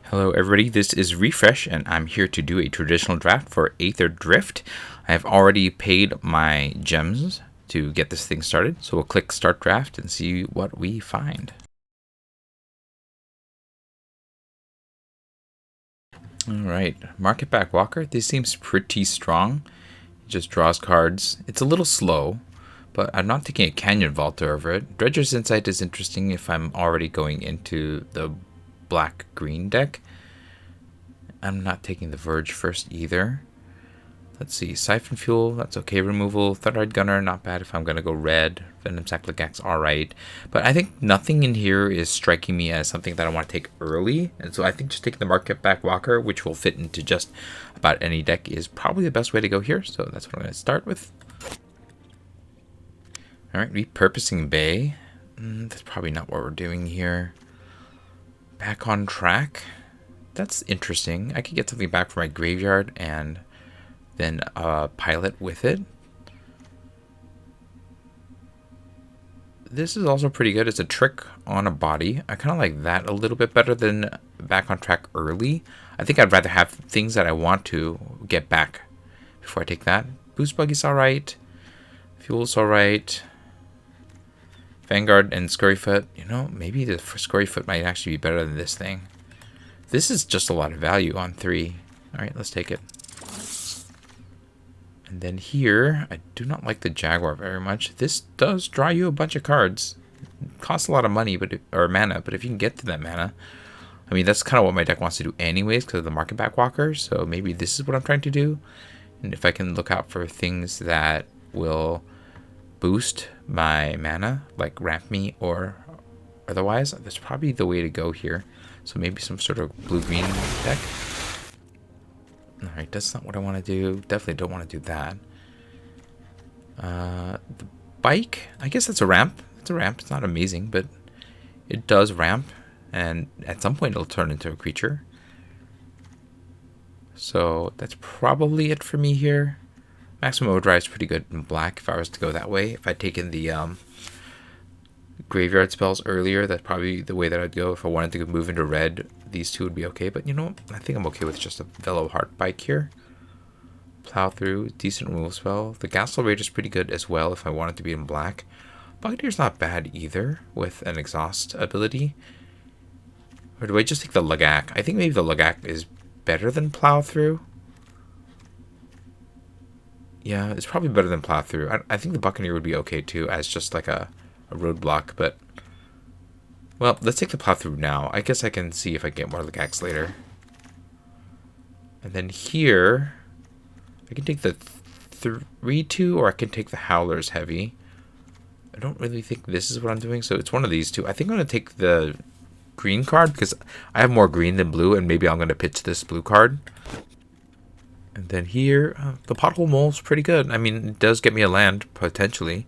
Hello everybody, this is Refresh and I'm here to do a traditional draft for Aetherdrift. I have already paid my gems to get this thing started, so we'll click Start Draft and see what we find. Alright, Market Back Walker, this seems pretty strong. It just draws cards. It's a little slow, but I'm not taking a Canyon Vaulter over it. Dredger's Insight is interesting if I'm already going into the black-green deck. I'm not taking the Verge first either. Let's see, Siphon Fuel, that's okay. Removal, Thunderhead Gunner, not bad if I'm going to go red. Venom Sacrilegax, alright. But I think nothing in here is striking me as something that I want to take early. And so I think just taking the Market Back Walker, which will fit into just about any deck, is probably the best way to go here. So that's what I'm going to start with. Alright, Repurposing Bay. That's probably not what we're doing here. Back on Track. That's interesting. I could get something back from my graveyard and then pilot with it. This is also pretty good. It's a trick on a body. I kind of like that a little bit better than Back on Track early. I think I'd rather have things that I want to get back before I take that. Boost Buggy's alright. Fuel's alright. Vanguard and Scurryfoot. You know, maybe the Scurryfoot might actually be better than this thing. This is just a lot of value on 3. Alright, let's take it. And then here, I do not like the Jaguar very much. This does draw you a bunch of cards. It costs a lot of money, or mana, but if you can get to that mana, I mean, that's kind of what my deck wants to do anyways because of the Market Back Walker, so maybe this is what I'm trying to do. And if I can look out for things that will boost my mana, like Ramp Me or otherwise, that's probably the way to go here. So maybe some sort of blue-green deck. Alright, that's not what I want to do. Definitely don't want to do that. The bike, I guess that's a ramp. It's a ramp. It's not amazing, but it does ramp. And at some point it'll turn into a creature. So that's probably it for me here. Maximum Overdrive is pretty good in black if I was to go that way. If I'd taken the graveyard spells earlier, that's probably the way that I'd go. If I wanted to move into red, these two would be okay. But you know what? I think I'm okay with just a Velo Heart Bike here. Plow Through, decent removal spell. The Gasol Rage is pretty good as well if I wanted to be in black. Buccaneer's not bad either with an Exhaust ability. Or do I just take the Lagak? I think maybe the Lagak is better than Plow Through. Yeah, it's probably better than Plow Through. I think the Buccaneer would be okay too as just like a roadblock, but well, let's take the Plow Through now. I guess I can see if I get more Lagax later. And then here, I can take the 3-2 or I can take the Howler's Heavy. I don't really think this is what I'm doing, so it's one of these two. I think I'm going to take the green card because I have more green than blue, and maybe I'm going to pitch this blue card. And then here, the Pothole Mole's pretty good. I mean, it does get me a land, potentially.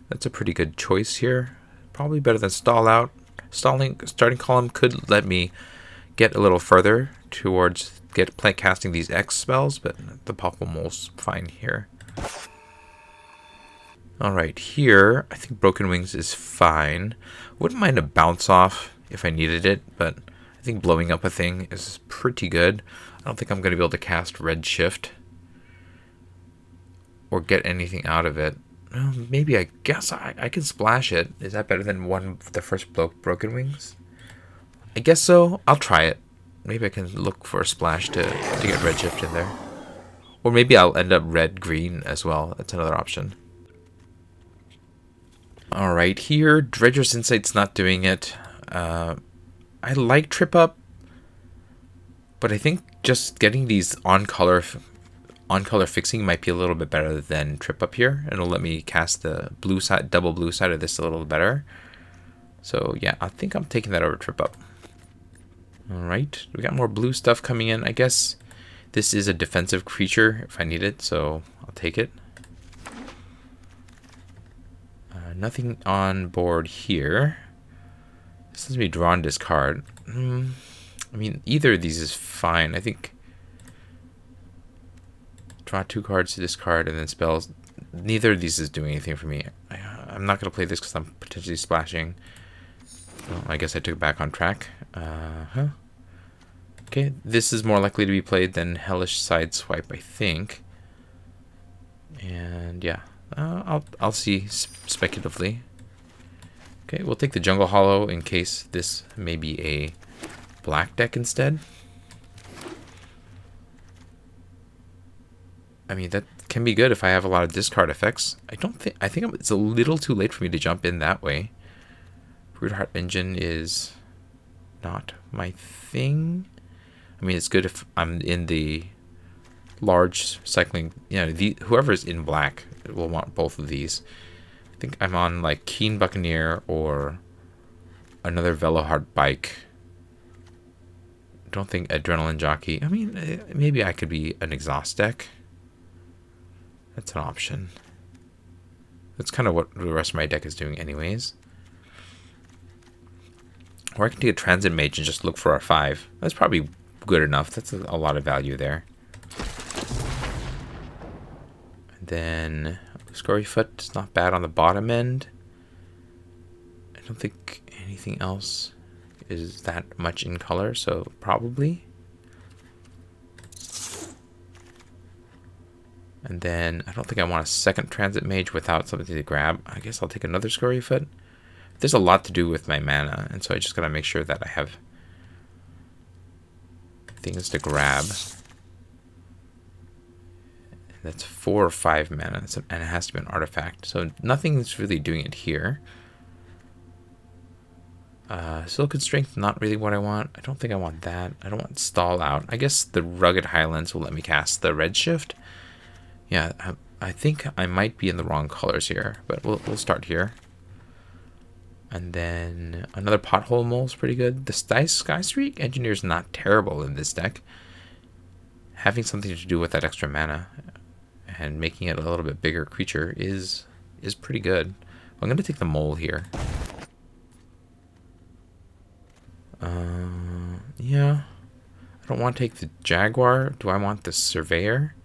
That's a pretty good choice here. Probably better than Stall Out. Starting Column could let me get a little further towards casting these X spells, but the Pothole Mole's fine here. Alright, here, I think Broken Wings is fine. Wouldn't mind a Bounce Off if I needed it, but I think blowing up a thing is pretty good. I don't think I'm going to be able to cast Red Shift or get anything out of it. Well, maybe I guess I can splash it. Is that better than the first Broken Wings? I guess so. I'll try it. Maybe I can look for a splash to get Red Shift in there. Or maybe I'll end up red-green as well. That's another option. Alright, here, Dredger's Insight's not doing it. I like Trip Up, but I think just getting these on-color fixing might be a little bit better than Trip Up here. And it'll let me cast the blue side, double blue side of this a little better. So yeah, I think I'm taking that over Trip Up. Alright, we got more blue stuff coming in. I guess this is a defensive creature if I need it, so I'll take it. Nothing on board here. This lets me draw and discard. I mean, either of these is fine. I think draw 2 cards to discard and then spells. Neither of these is doing anything for me. I'm not going to play this because I'm potentially splashing. Well, I guess I took it back on track. Okay, this is more likely to be played than Hellish Sideswipe, I think. And yeah, I'll see speculatively. Okay, we'll take the Jungle Hollow in case this may be a black deck instead. I mean, that can be good if I have a lot of discard effects. I think it's a little too late for me to jump in that way. Broodheart Engine is not my thing. I mean, it's good if I'm in the large cycling. You know, whoever's in black will want both of these. I think I'm on like Keen Buccaneer or another Veloheart bike. Don't think Adrenaline Jockey. I mean, maybe I could be an exhaust deck. That's an option. That's kind of what the rest of my deck is doing anyways. Or I can take a Transit Mage and just look for a 5. That's probably good enough. That's a lot of value there. And then Scoryfoot is not bad on the bottom end. I don't think anything else is that much in color, so probably. And then I don't think I want a second Transit Mage without something to grab. I guess I'll take another Scoryfoot. There's a lot to do with my mana, and so I just gotta make sure that I have things to grab. That's 4 or 5 mana, and it has to be an artifact. So nothing's really doing it here. Silken Strength, not really what I want. I don't think I want that. I don't want Stall Out. I guess the Rugged Highlands will let me cast the Redshift. Yeah, I think I might be in the wrong colors here, but we'll start here. And then another Pothole Mole is pretty good. The Sky Streak Engineer is not terrible in this deck. Having something to do with that extra mana and making it a little bit bigger creature is pretty good. I'm going to take the Mole here. Yeah. I don't want to take the Jaguar. Do I want the Surveyor?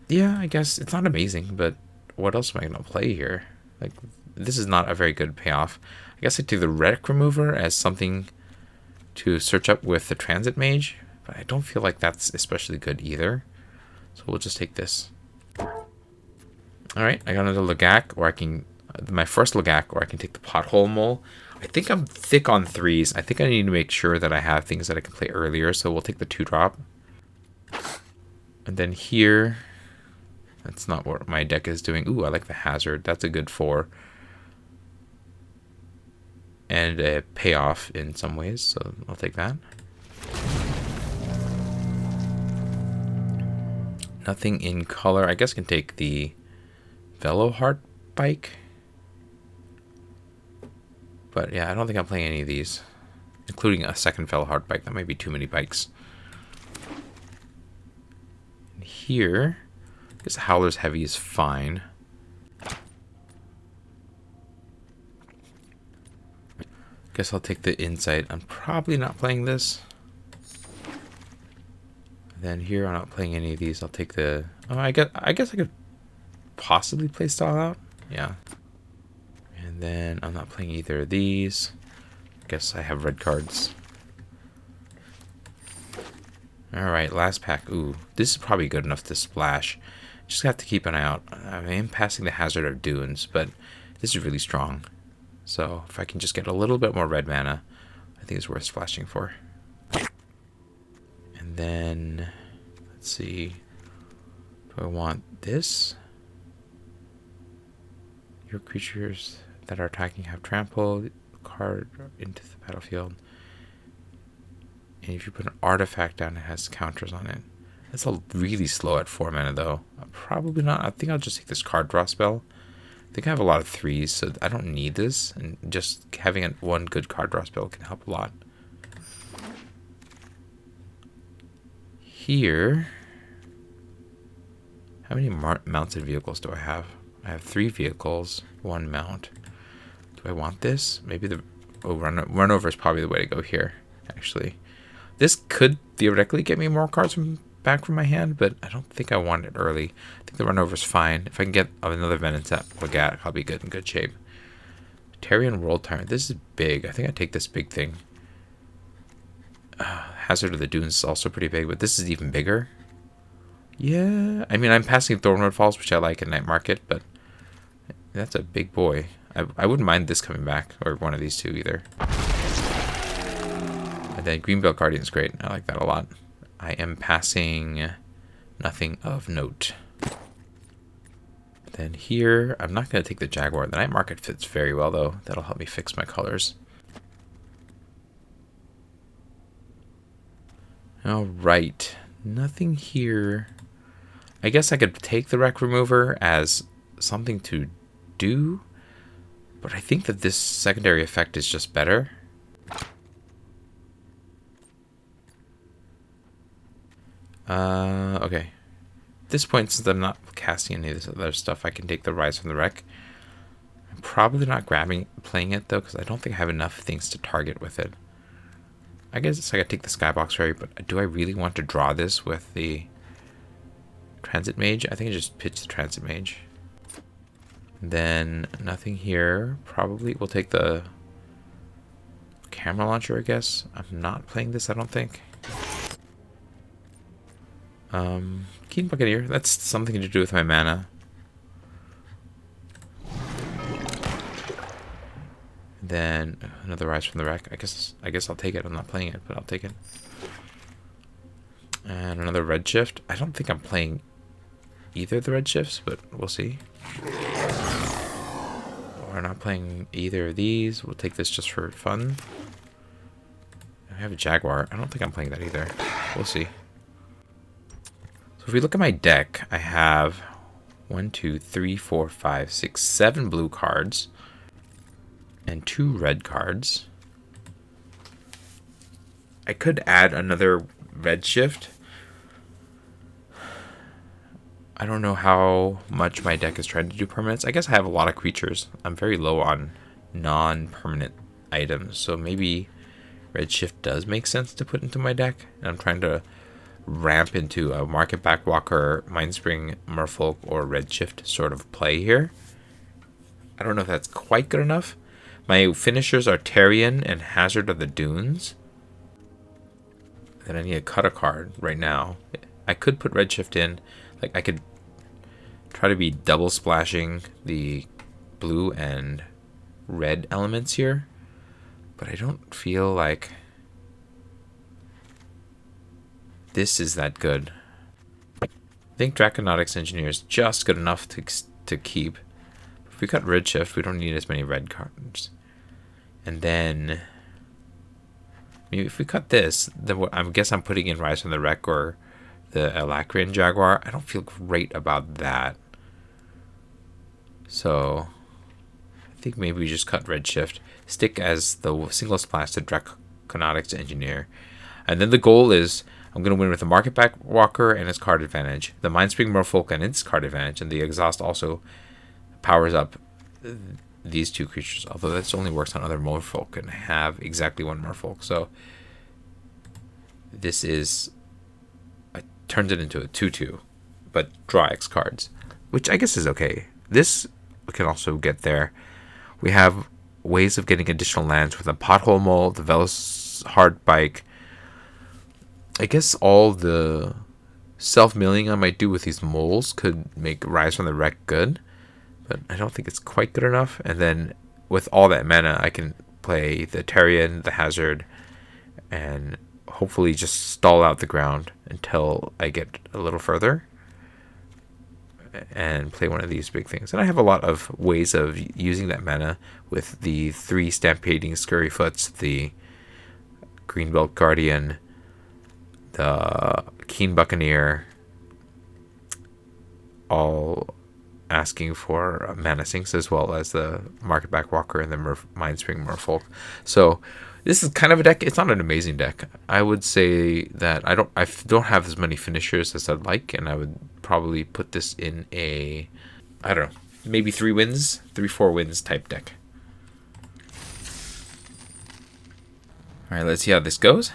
Yeah, I guess it's not amazing, but what else am I going to play here? Like, this is not a very good payoff. I guess I take the Relic Remover as something to search up with the Transit Mage, but I don't feel like that's especially good either. So we'll just take this. Alright, I got another Lagak, or I can... my first Lagak, or I can take the Pothole Mole. I think I'm thick on 3s. I think I need to make sure that I have things that I can play earlier, so we'll take the 2-drop. And then here... that's not what my deck is doing. Ooh, I like the Hazard. That's a good 4. And a payoff in some ways, so I'll take that. Nothing in color. I guess I can take the Veloheart bike. But yeah, I don't think I'm playing any of these, including a second Veloheart bike. That might be too many bikes. And here, I guess Howler's Heavy is fine. Guess I'll take the Insight. I'm probably not playing this. Then here, I'm not playing any of these. I'll take the... oh, I guess I could possibly play Stall Out. Yeah. And then I'm not playing either of these. Guess I have red cards. Alright, last pack. Ooh, this is probably good enough to splash. Just have to keep an eye out. I am passing the Hazard of Dunes, but this is really strong. So if I can just get a little bit more red mana, I think it's worth splashing for. And then, let's see. Do I want this? Your creatures that are attacking have trample. Card into the battlefield. And if you put an artifact down, it has counters on it. That's a really slow at 4 mana though. Probably not. I think I'll just take this card draw spell. I think I have a lot of 3s, so I don't need this. And just having one good card draw spell can help a lot. Here, how many mounted vehicles do I have? I have 3 vehicles, 1 mount. Do I want this? Maybe the run over is probably the way to go here, actually. This could theoretically get me more cards back from my hand, but I don't think I want it early. I think the run over is fine. If I can get another Venonat Legat, I'll be good in good shape. Tarion World Tyrant. This is big. I think I take this big thing. Hazard of the Dunes is also pretty big, but this is even bigger. Yeah, I mean, I'm passing Thornwood Falls, which I like in Night Market, but that's a big boy. I wouldn't mind this coming back, or one of these two either. And then Greenbelt Guardian is great. I like that a lot. I am passing nothing of note. Then here, I'm not going to take the Jaguar. The Night Market fits very well, though. That'll help me fix my colors. All right. Nothing here. I guess I could take the Wreck Remover as something to do, but I think that this secondary effect is just better. Okay. At this point, since I'm not casting any of this other stuff, I can take the Rise from the Wreck. I'm probably not playing it, though, because I don't think I have enough things to target with it. I guess I gotta take the Skybox Fairy, but do I really want to draw this with the Transit Mage? I think I just pitch the Transit Mage. Then nothing here. Probably we'll take the Camera Launcher, I guess. I'm not playing this, I don't think. Keen Buccaneer. That's something to do with my mana. Then another Rise from the Wreck. I guess I'll take it. I'm not playing it, but I'll take it. And another Redshift. I don't think I'm playing either of the Redshifts, but we'll see. We're not playing either of these. We'll take this just for fun. I have a Jaguar. I don't think I'm playing that either. We'll see. So if we look at my deck, I have 1, 2, 3, 4, 5, 6, 7 blue cards and 2 red cards. I could add another Redshift. I don't know how much my deck is trying to do permanents. I guess I have a lot of creatures. I'm very low on non-permanent items, so maybe Redshift does make sense to put into my deck. And I'm trying to ramp into a Market Backwalker, Mindspring, Merfolk, or Redshift sort of play here. I don't know if that's quite good enough. My finishers are Tarion and Hazard of the Dunes. Then I need to cut a card right now. I could put Redshift in. Like, I could try to be double splashing the blue and red elements here. But I don't feel like this is that good. I think Draconautics Engineer is just good enough to keep. If we cut Redshift, we don't need as many red cards. And then maybe if we cut this, then I guess I'm putting in Rise from the Wreck or the Alacrian Jaguar. I don't feel great about that. So I think maybe we just cut Redshift, stick as the single splash to Draconautics Engineer. And then the goal is I'm going to win with the Market Backwalker and its card advantage, the Mindspring Merfolk and its card advantage, and the Exhaust also powers up these 2 creatures, although this only works on other Merfolk, and I have exactly 1 Merfolk. So this is turns it into a 2/2, but draw X cards, which I guess is okay. This we can also get there. We have ways of getting additional lands with a Pothole Mole, the Velos Hard Bike. I guess all the self-milling I might do with these moles could make Rise from the Wreck good, but I don't think it's quite good enough. And then with all that mana, I can play the Tarion, the Hazard, and hopefully just stall out the ground until I get a little further and play one of these big things. And I have a lot of ways of using that mana with the 3 Stampeding Scurryfoots, the Greenbelt Guardian, the Keen Buccaneer, all asking for mana sinks, as well as the Market Backwalker and the Mindspring Merfolk. So this is kind of a deck. It's not an amazing deck. I would say that I don't have as many finishers as I'd like, and I would probably put this in a, I don't know, maybe 3 wins, 3-4 wins type deck. All right, let's see how this goes.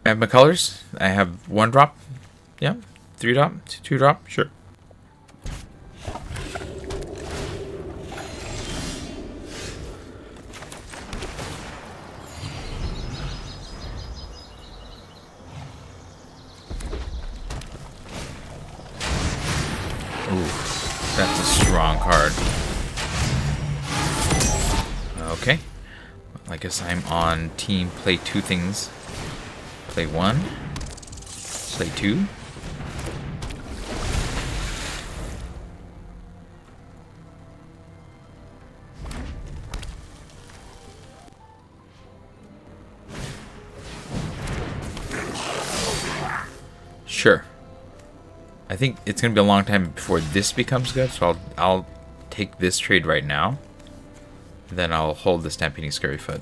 I have my colors. I have 1 drop. Yeah. 3 drop. 2 drop. Sure. wrong card. Okay. Well, I guess I'm on team play two things. Play one. Play two. Sure. I think it's going to be a long time before this becomes good, so I'll take this trade right now. Then I'll hold the Stampeding Scurryfoot.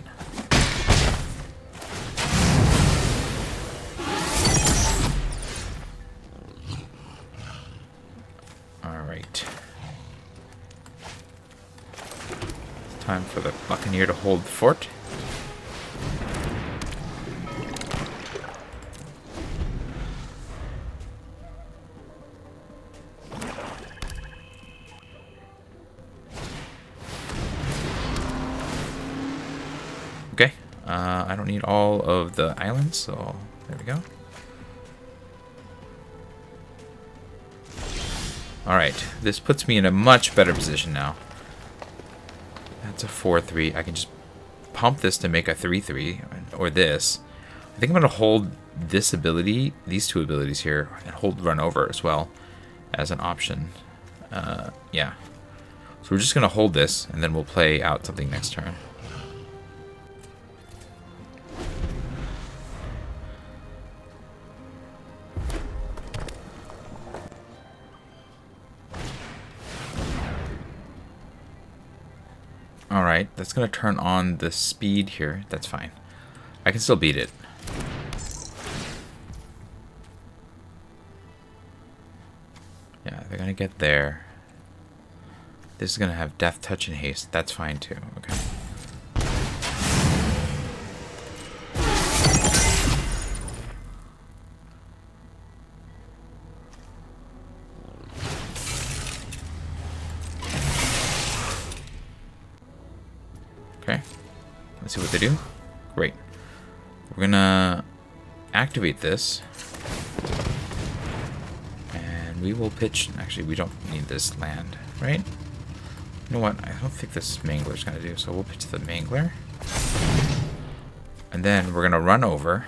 Alright. Time for the Buccaneer to hold the fort. Okay, I don't need all of the islands, so there we go. Alright, this puts me in a much better position now. That's a 4-3. I can just pump this to make a 3-3, or this. I think I'm going to hold this ability, these two abilities here, and hold Run Over as well as an option. Yeah. So we're just going to hold this, and then we'll play out something next turn. Alright, that's going to turn on the speed here. That's fine. I can still beat it. Yeah, they're going to get there. This is going to have Death Touch and Haste. That's fine too. Okay. Okay, let's see what they do. Great. We're gonna activate this. And we will pitch... Actually, we don't need this land, right? You know what? I don't think this Mangler's gonna do, so we'll pitch the Mangler. And then we're gonna run over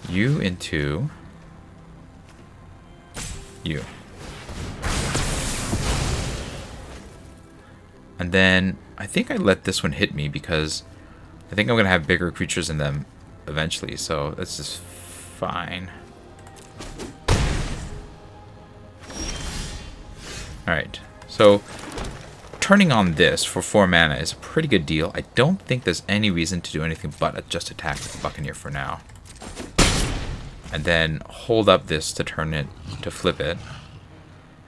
you into you. And then I think I let this one hit me because I think I'm going to have bigger creatures in them eventually. So that's just fine. Alright. So turning on this for 4 mana is a pretty good deal. I don't think there's any reason to do anything but just attack with the Buccaneer for now. And then hold up this to turn it, to flip it.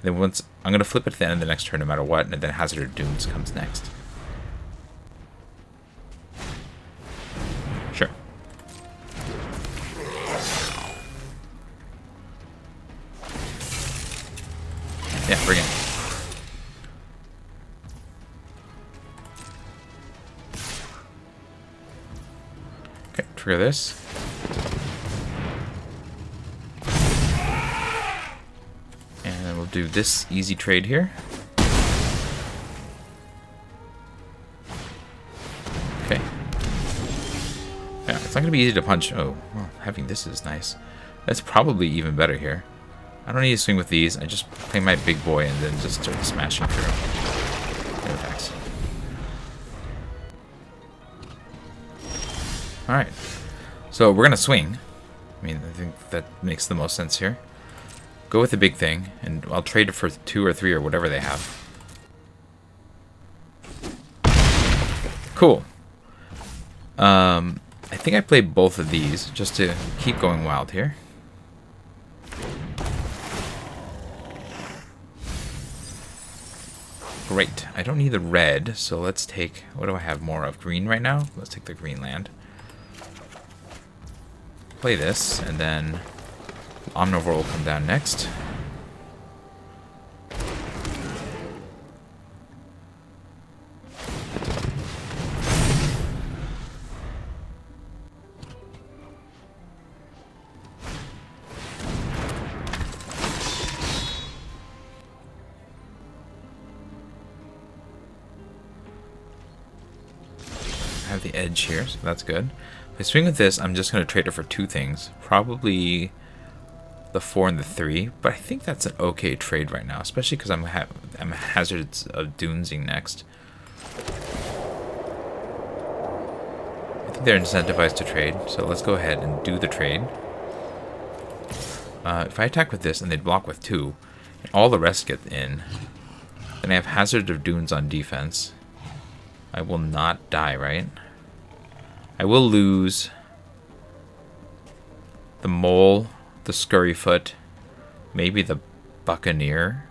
Then once I'm gonna flip it at the end of the next turn, no matter what, and then Hazard of Dunes comes next. Sure. Yeah, bring it. Okay, trigger this. Do this easy trade here. Okay. Yeah, it's not gonna be easy to punch. Oh, well, having this is nice. That's probably even better here. I don't need to swing with these. I just play my big boy and then just start smashing through. No attacks. Alright. So we're gonna swing. I mean, I think that makes the most sense here. Go with the big thing, and I'll trade it for 2 or 3 or whatever they have. Cool. I think I play both of these just to keep going wild here. Great. I don't need the red, so let's take... What do I have more of? Green right now? Let's take the green land. Play this, and then... Omnivore will come down next. have the edge here, so that's good. If I swing with this, I'm just going to trade it for two things. Probably the 4 and the 3, but I think that's an okay trade right now, especially because I'm Hazards of Dunesing next. I think they're incentivized to trade, so let's go ahead and do the trade. If I attack with this and they block with 2, and all the rest get in, then I have Hazard of Dunes on defense. I will not die, right? I will lose the Mole, the Scurryfoot, maybe the Buccaneer.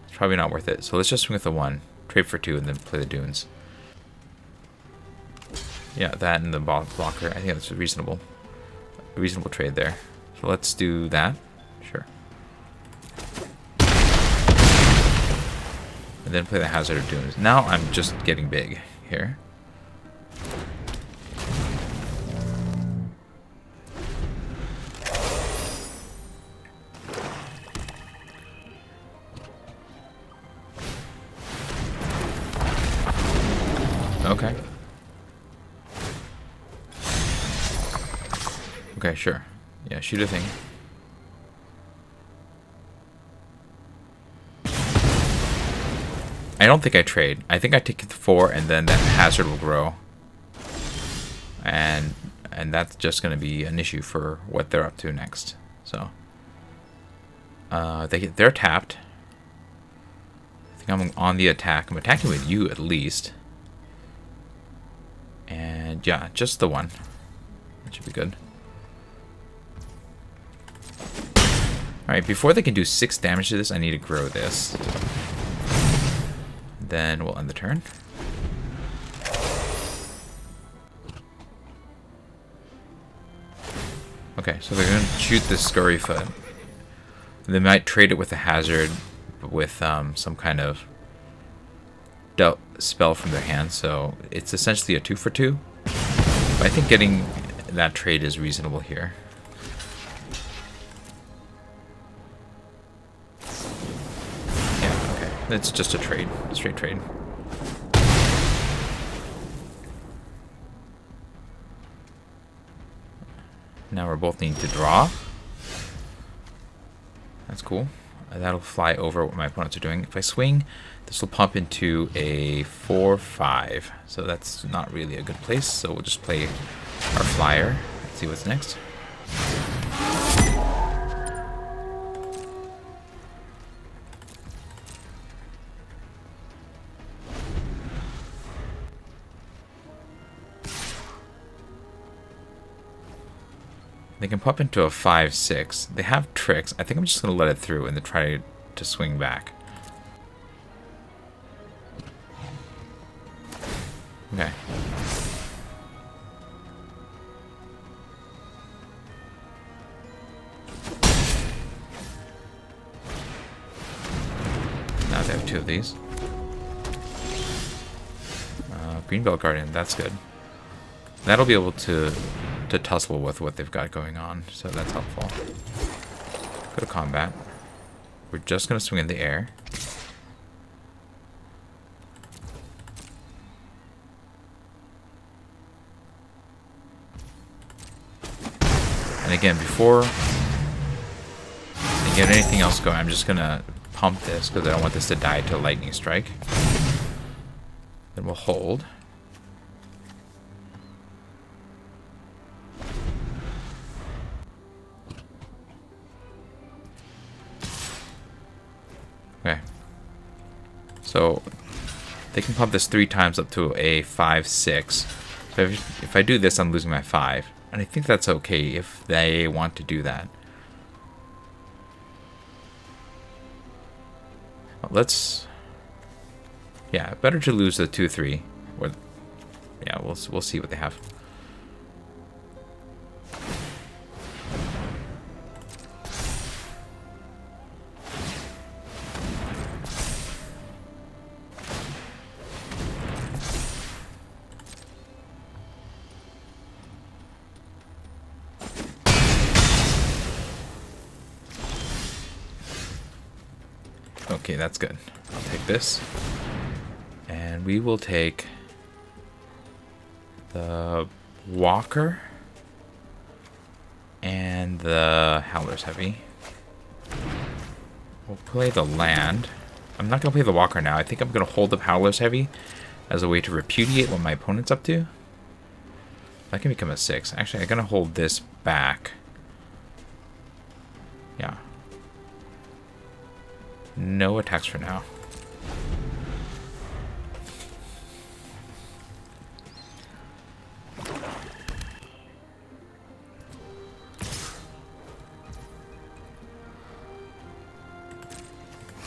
It's probably not worth it. So let's just swing with the 1, trade for 2, and then play the Dunes. Yeah, that and the blocker. I think that's reasonable. A reasonable trade there. So let's do that. Sure. And then play the Hazard of Dunes. Now I'm just getting big here. Okay. Okay, sure. Yeah, shoot a thing. I don't think I trade. I think I take the 4 and then that hazard will grow. And that's just going to be an issue for what they're up to next. So they're tapped. I think I'm on the attack. I'm attacking with you at least. And yeah, just the 1. That should be good. Alright, before they can do 6 damage to this, I need to grow this. Then we'll end the turn. Okay, so they're going to shoot this Scurryfoot. They might trade it with a hazard with some kind of spell from their hand, so it's essentially a 2 for 2. But I think getting that trade is reasonable here. It's just a trade, a straight trade. Now we're both needing to draw. That's cool. That'll fly over what my opponents are doing. If I swing, this will pump into a 4-5. So that's not really a good place. So we'll just play our flyer. Let's see what's next. They can pop into a 5-6. They have tricks. I think I'm just going to let it through and then try to swing back. Okay. Now they have 2 of these. Greenbelt Guardian, that's good. That'll be able to tussle with what they've got going on, so that's helpful. Go to combat. We're just going to swing in the air. And again, before I get anything else going, I'm just going to pump this because I don't want this to die to a lightning strike. Then we'll hold. Okay. So they can pump this 3 times up to a 5-6. So if I do this, I'm losing my 5. And I think that's okay if they want to do that. Let's... Yeah, better to lose the 2-3. Or, yeah, we'll see what they have. Okay, that's good. I'll take this. And we will take The Walker and the Howler's Heavy. We'll play the land. I'm not going to play the Walker now. I think I'm going to hold up Howler's Heavy as a way to repudiate what my opponent's up to. That can become a 6. Actually, I'm going to hold this back. Yeah. No attacks for now.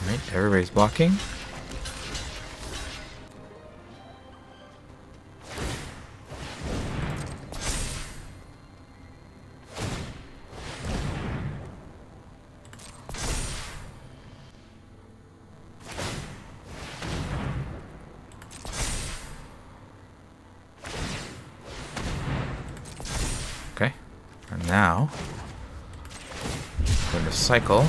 Alright, everybody's blocking. Okay, and now we're going to cycle.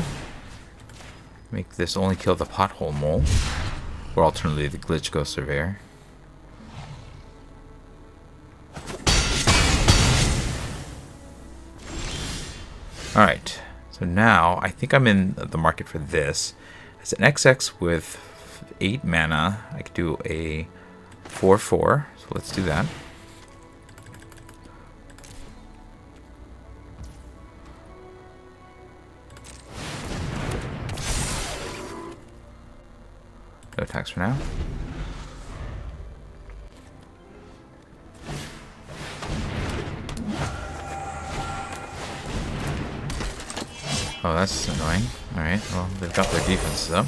Make this only kill the pothole mole, or alternately the glitch ghost surveyor. Alright, so now I think I'm in the market for this. It's an XX with 8 mana. I could do a 4/4, so let's do that. No attacks for now. Oh, that's annoying. Alright, well, they've got their defenses up.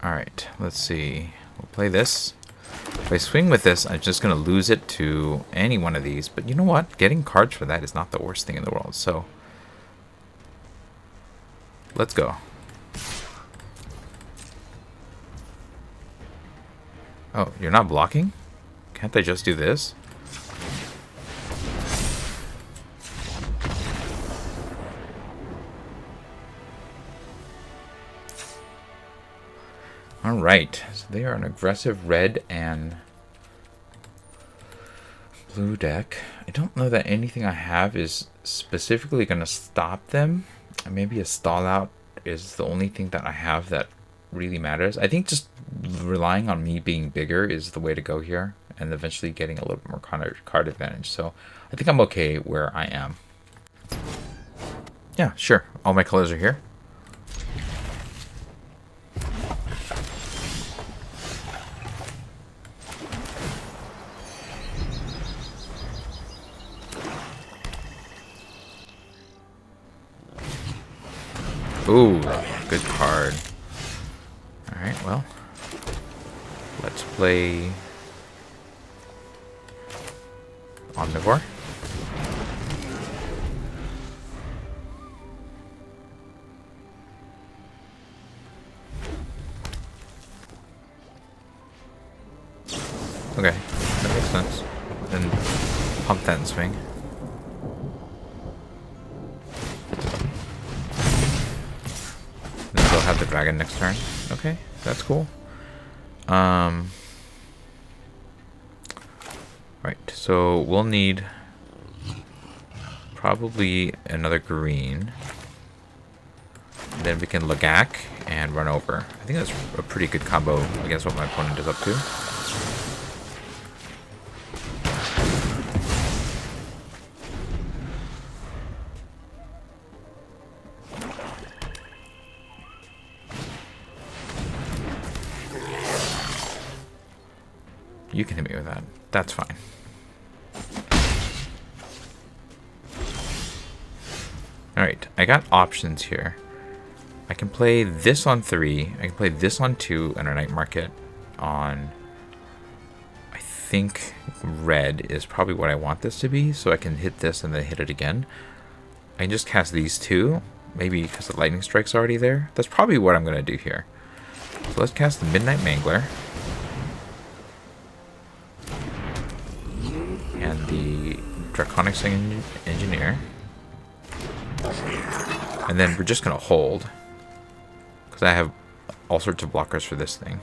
Alright, let's see. We'll play this. If I swing with this, I'm just going to lose it to any one of these. But you know what? Getting cards for that is not the worst thing in the world. So, let's go. Oh, you're not blocking? Can't I just do this? Alright, so they are an aggressive red and blue deck. I don't know that anything I have is specifically going to stop them. Maybe a stall out is the only thing that I have that really matters. I think just relying on me being bigger is the way to go here, and eventually getting a little bit more card advantage. So I think I'm okay where I am. Yeah, sure. All my colors are here. Ooh, good card. Alright, well, let's play Omnivore. Okay, that makes sense. Then pump that and swing. Then they'll have the dragon next turn. Okay, that's cool. Right, so we'll need probably another green. And then we can Lagak and run over. I think that's a pretty good combo against what my opponent is up to. You can hit me with that. That's fine. Alright, I got options here. I can play this on 3. I can play this on 2 and a night market on... I think red is probably what I want this to be, so I can hit this and then hit it again. I can just cast these two, maybe because the lightning strike's already there. That's probably what I'm going to do here. So let's cast the Midnight Mangler. And the Draconic Engineer. And then we're just going to hold. Because I have all sorts of blockers for this thing.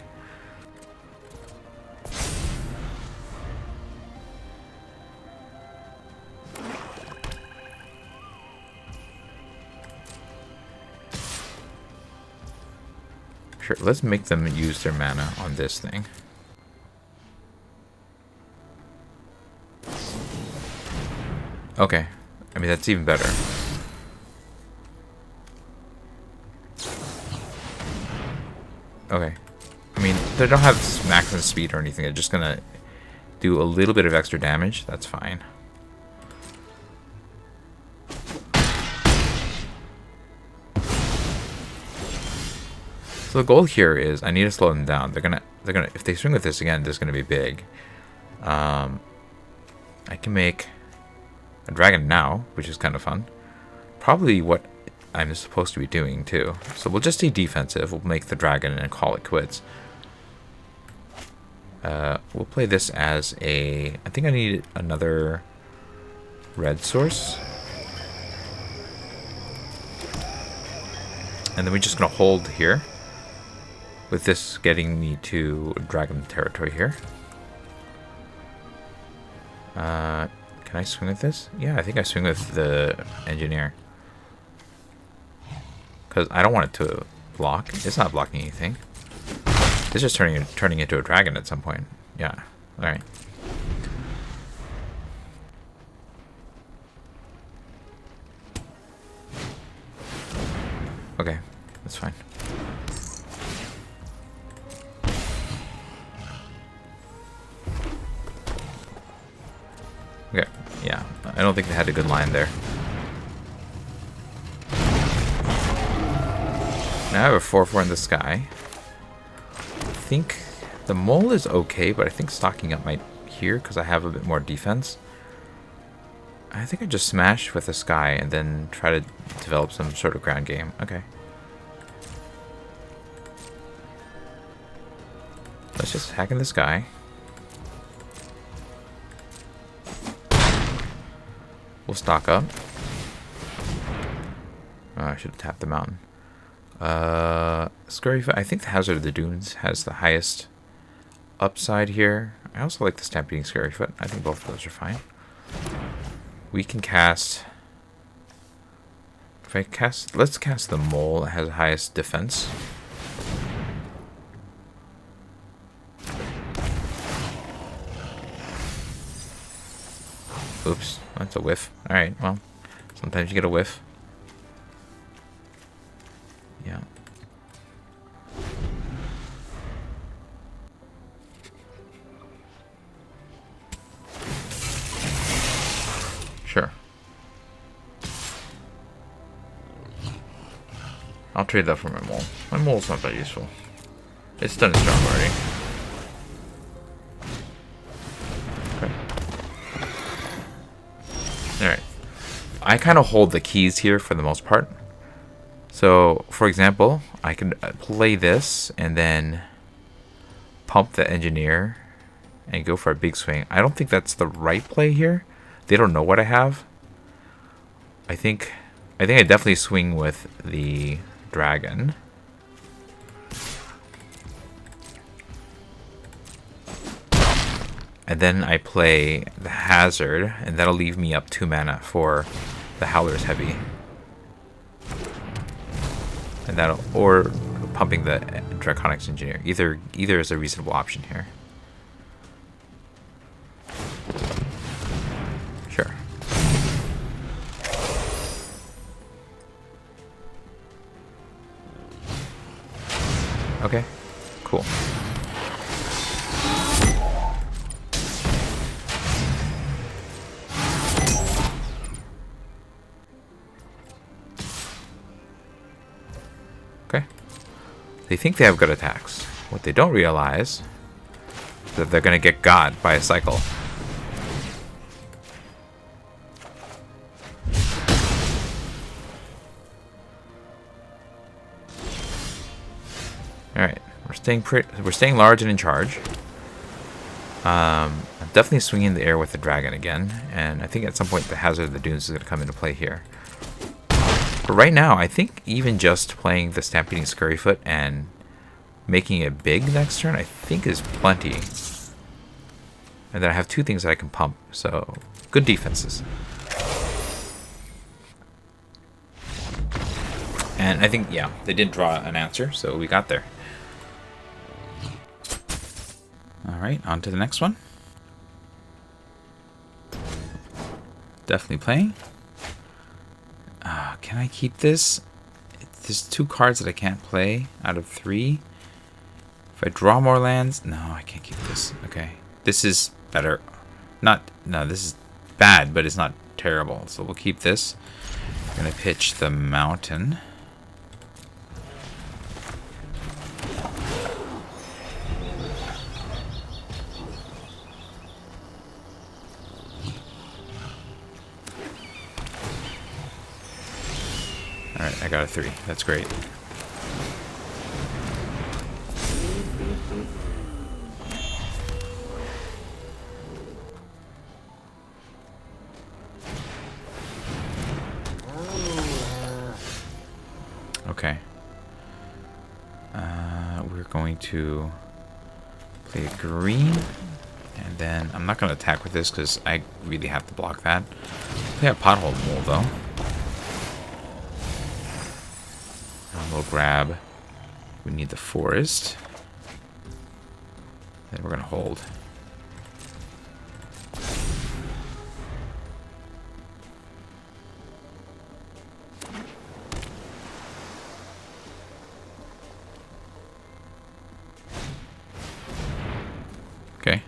Sure, let's make them use their mana on this thing. Okay. I mean, that's even better. Okay. I mean, they don't have maximum speed or anything. They're just gonna do a little bit of extra damage. That's fine. So the goal here is I need to slow them down. They're gonna if they swing with this again, this is gonna be big. I can make a dragon now, which is kind of fun. Probably what I'm supposed to be doing too. So we'll just stay defensive. We'll make the dragon and call it quits. We'll play this as a... I think I need another red source. And then we're just going to hold here. With this getting me to dragon territory here. Can I swing with this? Yeah, I think I swing with the engineer. Because I don't want it to block. It's not blocking anything. It's just turning into a dragon at some point. Yeah. Alright. Okay. That's fine. Okay. Yeah. I don't think they had a good line there. Now I have a 4/4 in the sky. I think the mole is okay, but I think stocking up might here because I have a bit more defense. I think I just smash with the sky and then try to develop some sort of ground game. Okay. Let's just hack in the sky. We'll stock up. Oh, I should have tapped the mountain. Scurry, I think the Hazard of the Dunes has the highest upside here. I also like the Stampeding Scurryfoot. I think both of those are fine. We can cast... If I cast... Let's cast the Mole that has the highest defense. Oops, that's a whiff. Alright, well, sometimes you get a whiff. Yeah. Sure. I'll trade that for my mole. My mole's not that useful. It's done its job already. Okay. Alright. I kind of hold the keys here for the most part. So, for example, I can play this and then pump the engineer and go for a big swing. I don't think that's the right play here. They don't know what I have. I think I definitely swing with the dragon. And then I play the hazard, and that'll leave me up 2 mana for the Howler's Heavy. And that'll, or pumping the Draconics Engineer. Either is a reasonable option here. Sure. Okay. Cool. Okay. They think they have good attacks. What they don't realize is that they're going to get got by a cycle. Alright. We're staying large and in charge. I'm definitely swinging the air with the dragon again. And I think at some point the Hazard of the Dunes is going to come into play here. But right now, I think even just playing the Stampeding Scurryfoot and making it big next turn, I think is plenty. And then I have 2 things that I can pump, so good defenses. And I think, yeah, they did draw an answer, so we got there. Alright, on to the next one. Definitely playing. Can I keep this? There's 2 cards that I can't play out of 3. If I draw more lands... No, I can't keep this. Okay. This is better. No, this is bad, but it's not terrible. So we'll keep this. I'm going to pitch the mountain. Alright, I got a 3. That's great. Okay. We're going to play a green. And then I'm not going to attack with this because I really have to block that. Play a pothole mole though. We'll grab. We need the forest. Then we're going to hold. Okay.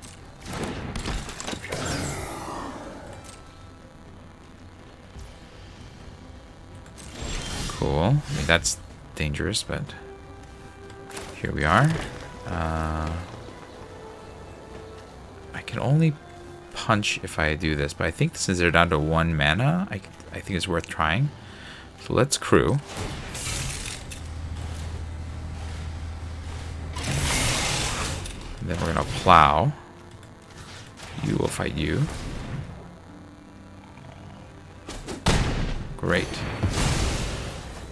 Cool. I mean, that's dangerous, but here we are. I can only punch if I do this, but I think since they're down to 1 mana, I think it's worth trying. So let's crew. And then we're gonna plow. You will fight you. Great.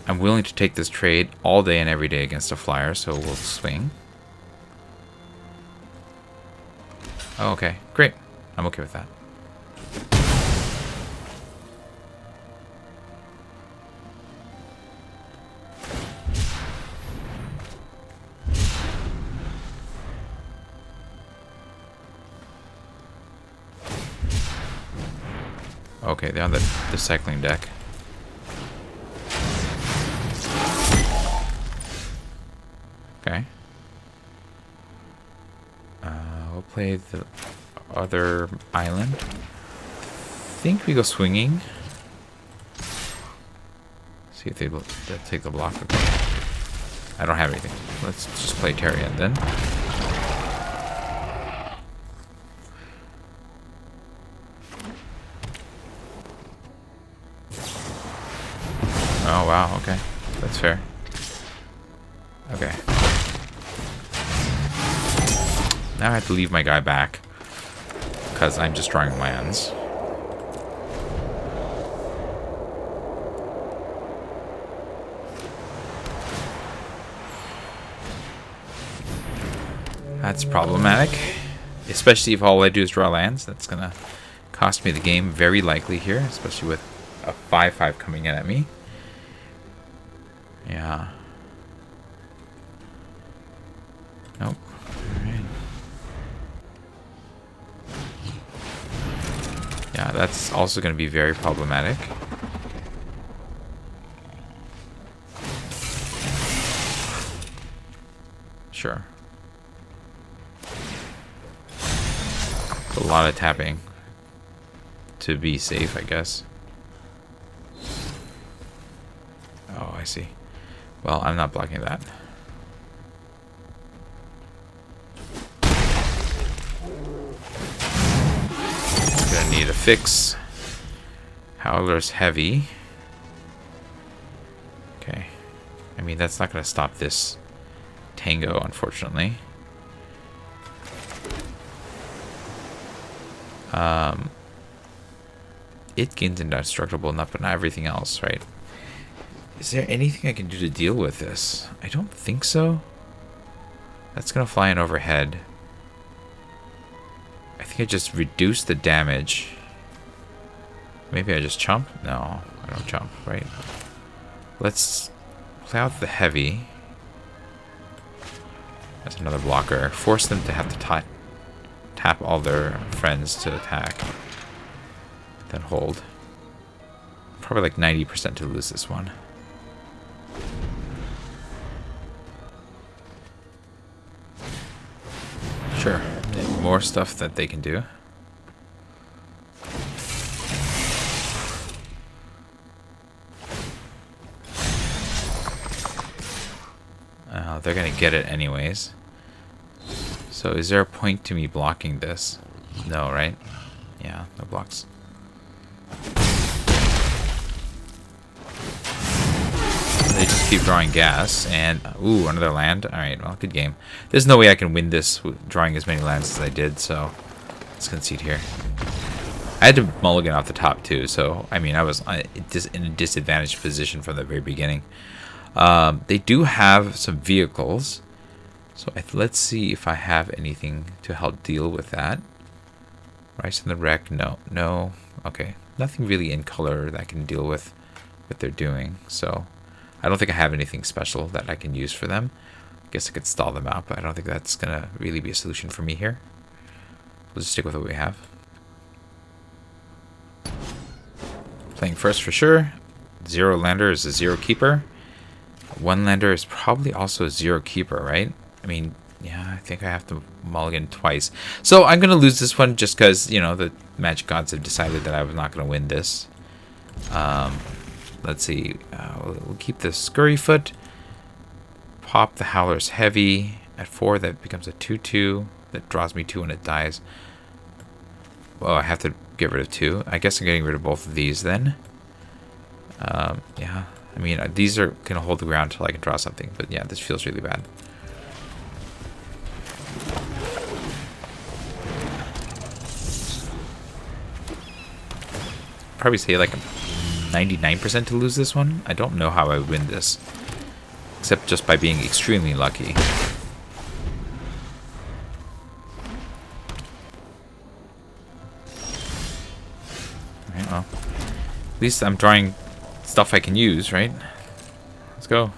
I'm willing to take this trade all day and every day against a flyer, so we'll swing. Oh, okay. Great. I'm okay with that. Okay, they're on the cycling deck. Okay. We'll play the other island. I think we go swinging. See if they'll take the block. Okay. I don't have anything. Let's just play Tarian then. Oh wow, okay. That's fair. Okay. Now I have to leave my guy back because I'm just drawing lands. That's problematic, especially if all I do is draw lands. That's gonna cost me the game very likely here, especially with a 5/5 coming in at me. Yeah. Nope. Alright. Yeah, that's also going to be very problematic. Sure. A lot of tapping to be safe, I guess. Oh, I see. Well, I'm not blocking that. Gonna need a fix. Howler's heavy. Okay. I mean, that's not gonna stop this tango, unfortunately. It gains indestructible enough, but not everything else, right? Is there anything I can do to deal with this? I don't think so. That's gonna fly in overhead. I think I just reduce the damage. Maybe I just chump? No, I don't chump, right? Let's play out the heavy. That's another blocker. Force them to have to tap all their friends to attack. Then hold. Probably like 90% to lose this one. Sure. More stuff that they can do. They're gonna get it anyways. So is there a point to me blocking this? No, right? Yeah, no blocks. They just keep drawing gas, and ooh, another land. All right, well, good game. There's no way I can win this with drawing as many lands as I did, so let's concede here. I had to mulligan off the top too, so I mean, I was in a disadvantaged position from the very beginning. They do have some vehicles, so let's see if I have anything to help deal with that. Rice in the wreck, no. Okay, nothing really in color that I can deal with what they're doing, so I don't think I have anything special that I can use for them. I guess I could stall them out, but I don't think that's gonna really be a solution for me here. We'll just stick with what we have. Playing first for sure. 0 lander is a 0 keeper. 1 lander is probably also a 0 keeper, right? I mean, yeah, I think I have to mulligan twice. So I'm going to lose this one just because, you know, the Magic Gods have decided that I was not going to win this. Let's see. We'll keep the Scurryfoot. Pop the Howler's Heavy. At 4, that becomes a 2/2. That draws me 2 when it dies. Oh, I have to get rid of 2. I guess I'm getting rid of both of these then. Yeah. I mean, these are going to hold the ground until I can draw something. But yeah, this feels really bad. Probably say like 99% to lose this one. I don't know how I would win this. Except just by being extremely lucky. Alright, well. At least I'm drawing stuff I can use, right? Let's go.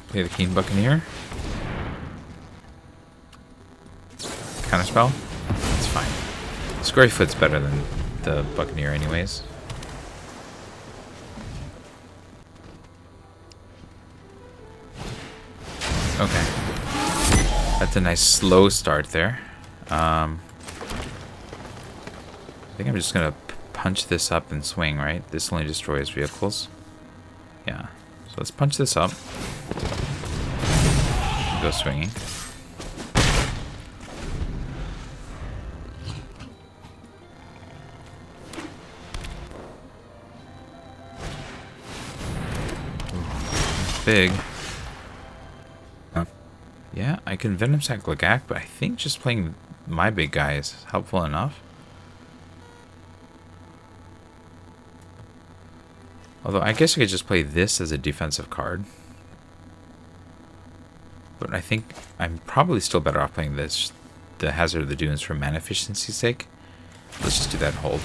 Play the Keen Buccaneer. Counterspell. It's fine. Scurryfoot's better than the Buccaneer anyways. Okay. That's a nice slow start there. I think I'm just going to punch this up and swing, right? This only destroys vehicles. Yeah. So let's punch this up. Go swinging. Ooh, big. Yeah, I can Venom Sac Lagak, but I think just playing my big guy is helpful enough. Although I guess I could just play this as a defensive card. But I think I'm probably still better off playing this, the Hazard of the Dunes, for mana efficiency's sake. Let's just do that and hold.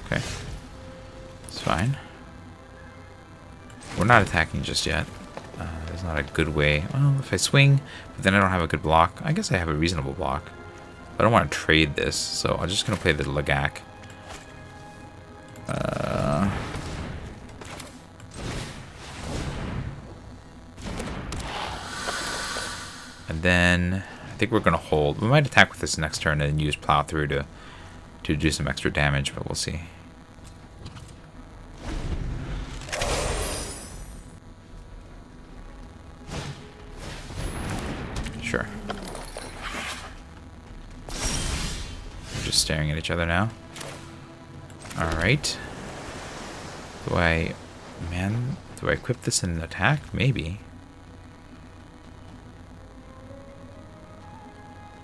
Okay. It's fine. We're not attacking just yet. There's not a good way. Well, if I swing, but then I don't have a good block. I guess I have a reasonable block. But I don't want to trade this, so I'm just going to play the Lagak. And then I think we're going to hold. We might attack with this next turn and use Plow Through to do some extra damage, but we'll see. Sure. We're just staring at each other now. Alright. Do I equip this in an attack? Maybe.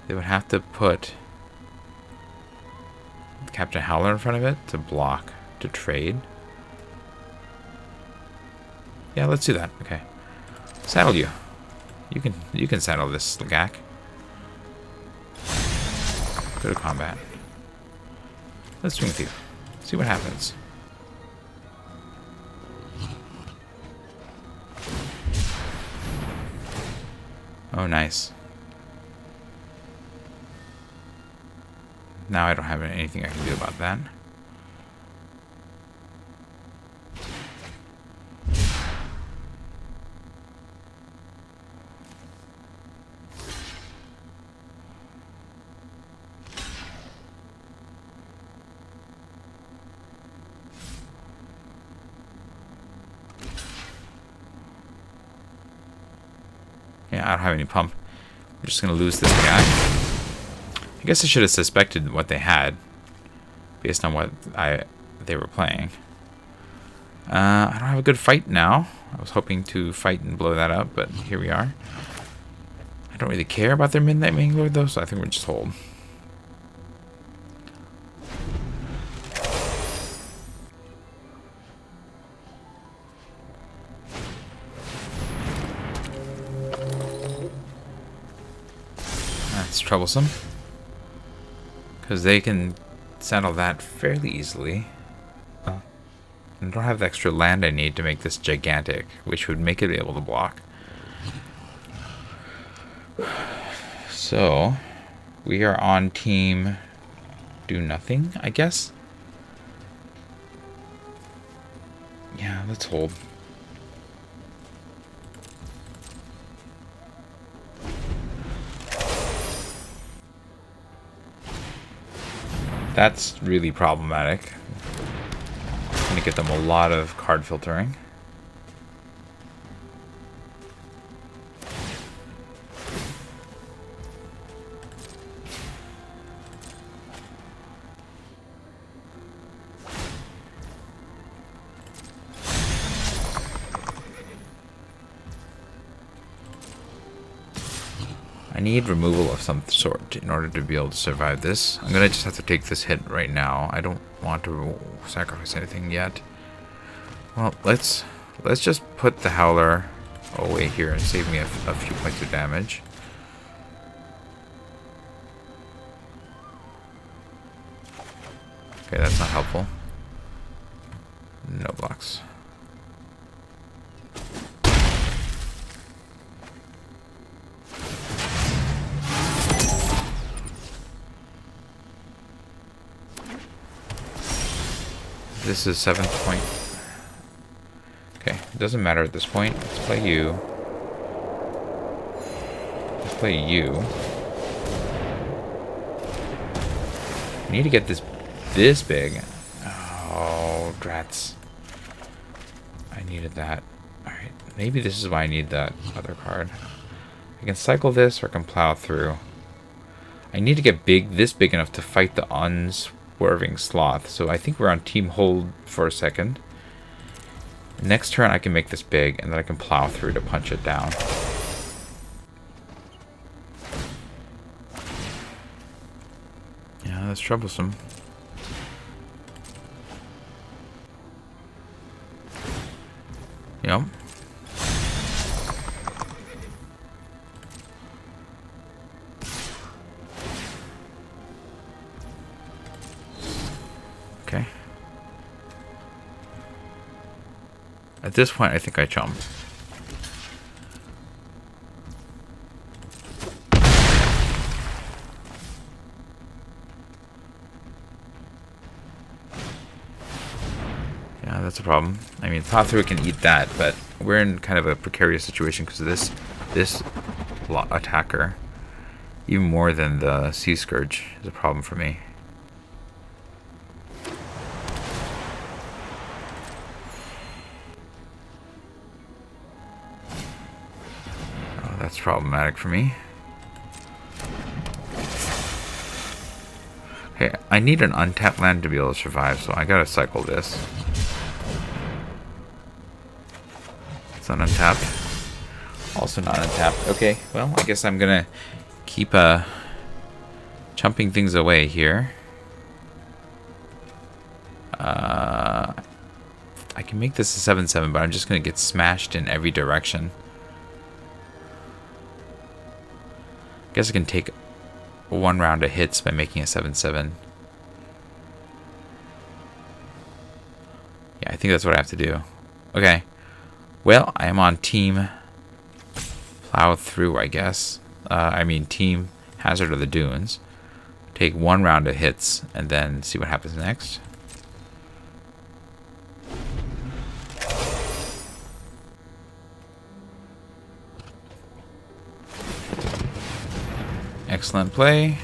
They would have to put Captain Howler in front of it to block, to trade. Yeah, let's do that. Okay. Saddle you. You can saddle this Lagak. Go to combat. Let's swing with you. See what happens. Oh, nice. Now I don't have anything I can do about that. Yeah, I don't have any pump. We're just gonna lose this guy. I guess I should have suspected what they had, based on what they were playing. I don't have a good fight now. I was hoping to fight and blow that up, but here we are. I don't really care about their Midnight Mangler though, so I think we'll just hold. That's troublesome, because they can settle that fairly easily. I don't have the extra land I need to make this gigantic, which would make it able to block. So, we are on team do nothing, I guess? Yeah, let's hold. That's really problematic. I'm gonna get them a lot of card filtering. I need removal of some sort in order to be able to survive this. I'm gonna just have to take this hit right now. I don't want to sacrifice anything yet. Well, let's just put the Howler away here and save me a few points of damage. Okay, that's not helpful. No blocks. This is 7th point. Okay, it doesn't matter at this point. Let's play you. Let's play you. I need to get this big. Oh, drats. I needed that. Alright, maybe this is why I need that other card. I can cycle this or I can plow through. I need to get this big enough to fight the unswerving sloth. So I think we're on team hold for a second. Next turn I can make this big and then I can plow through to punch it down. Yeah, that's troublesome. Yep. Okay. At this point, I think I chump. Yeah, that's a problem. I mean, Pathru can eat that, but we're in kind of a precarious situation because this attacker, even more than the Sea Scourge, is a problem for me. Oh, that's problematic for me. Okay, I need an untapped land to be able to survive, so I gotta cycle this. It's not untapped. Also not untapped. Okay, well, I guess I'm gonna keep chumping things away here. I can make this a 7/7, but I'm just gonna get smashed in every direction. guess I can take 1 round of hits by making a 7/7. Yeah, I think that's what I have to do. Okay. Well, I am on team plow through, I guess. I mean team hazard of the dunes. Take 1 round of hits and then see what happens next. Excellent play.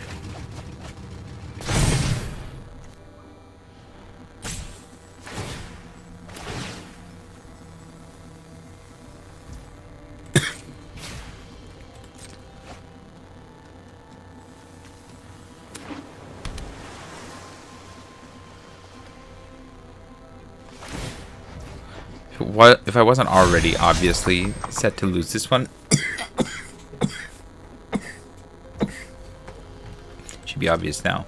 If I wasn't already obviously set to lose this one, should be obvious now.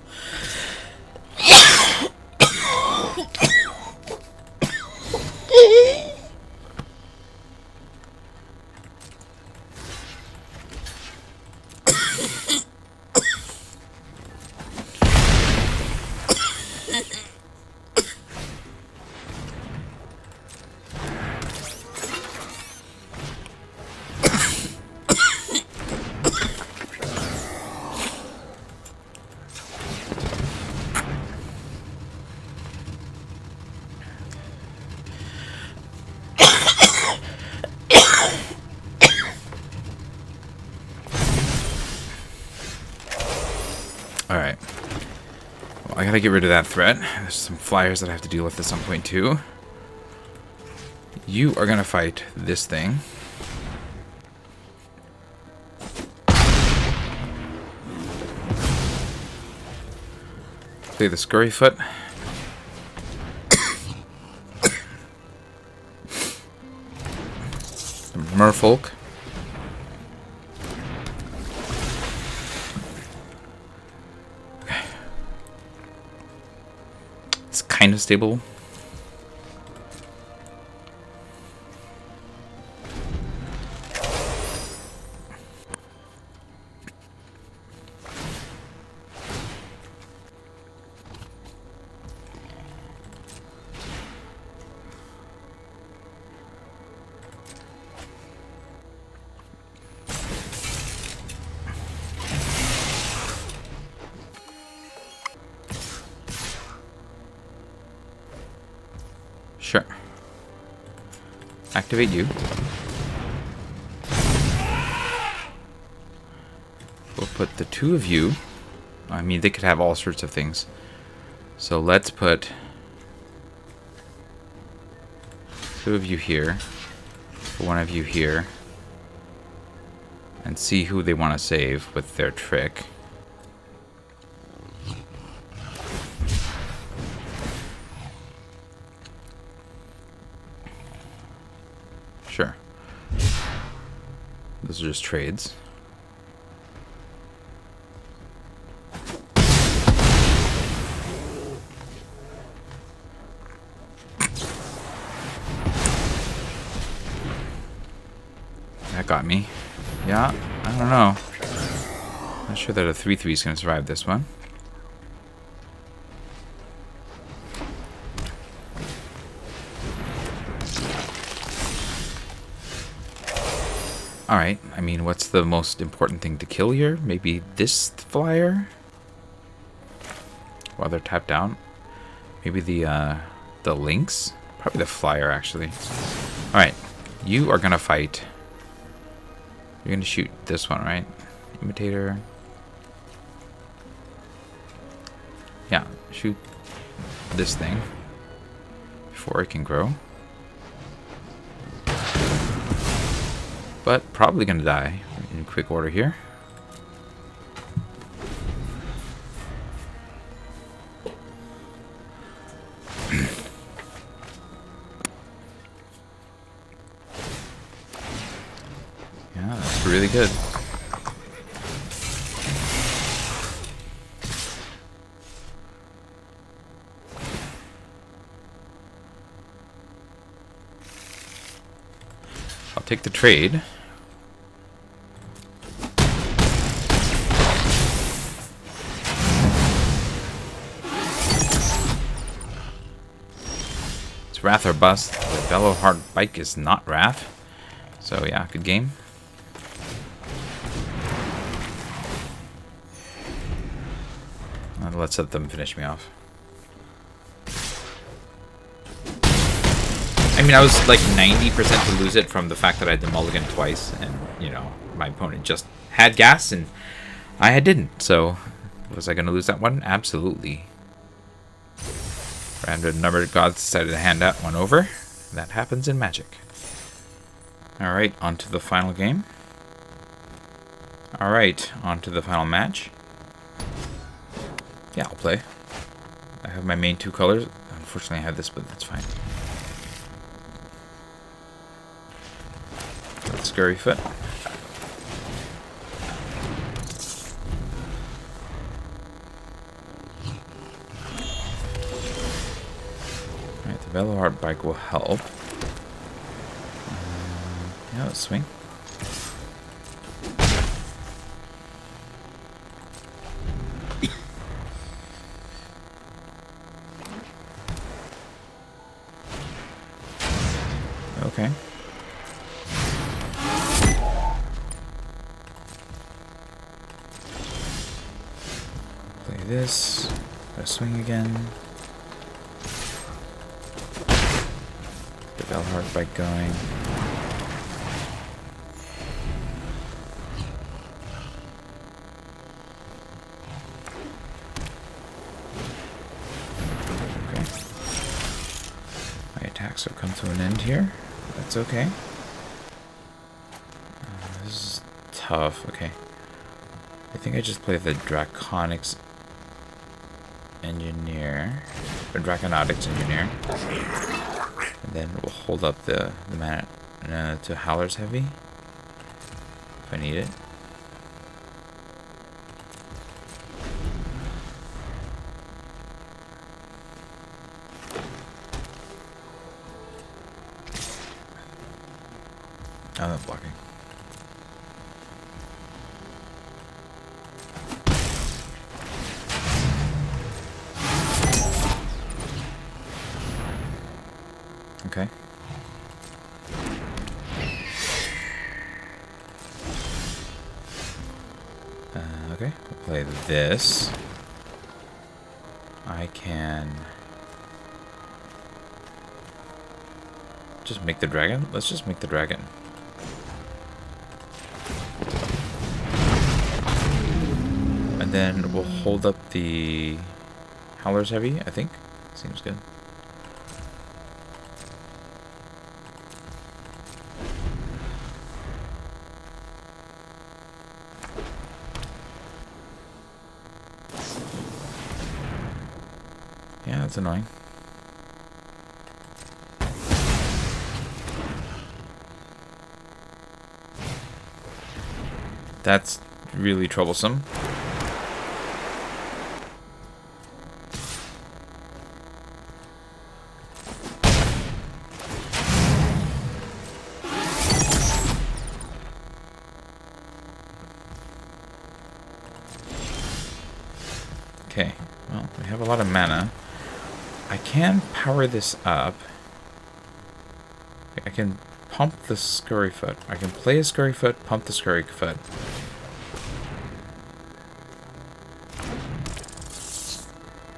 Alright. Well, I gotta get rid of that threat. There's some flyers that I have to deal with at some point too. You are gonna fight this thing. Play the Scurryfoot. Merfolk. It's kind of stable. Sure. Activate you. We'll put the 2 of you. I mean, they could have all sorts of things. So let's put 2 of you here, 1 of you here, and see who they want to save with their trick. Sure. Those are just trades. That got me. Yeah, I don't know. Not sure that a 3/3 is going to survive this one. Alright, I mean, what's the most important thing to kill here? Maybe this flyer? While they're tapped down? Maybe the lynx? Probably the flyer, actually. Alright, you are gonna fight. You're gonna shoot this one, right? Imitator. Yeah, shoot this thing before it can grow. But probably gonna die in quick order here. Yeah, that's really good. I'll take the trade. Wrath or Bust. The Velo Hard Bike is not Wrath. So yeah, good game. Let's let them finish me off. I mean, I was like 90% to lose it from the fact that I had the mulligan twice, and, you know, my opponent just had gas, and I didn't. So, was I going to lose that one? Absolutely. Random numbered gods decided to hand that one over. That happens in Magic. Alright, on to the final game. Alright, on to the final match. Yeah, I'll play. I have my main two colors. Unfortunately, I had this, but that's fine. Scurryfoot. Alright, the Velohard bike will help. Yeah, let's swing. Okay. Play this. Gotta swing again. The Velohard bike going. Okay. My attacks have come to an end here. That's okay. This is tough. Okay. I think I just play the Draconics Engineer. Or Draconautics Engineer. And then we'll hold up the mana to Howler's Heavy. If I need it. I'm not blocking. Okay. Okay, we'll play this. I can just make the dragon. Let's just make the dragon. And then we'll hold up the Howler's Heavy, I think. Seems good. Yeah, that's annoying. That's really troublesome. Okay, well, we have a lot of mana. I can power this up. I can pump the Scurryfoot. I can play a Scurryfoot, pump the Scurryfoot.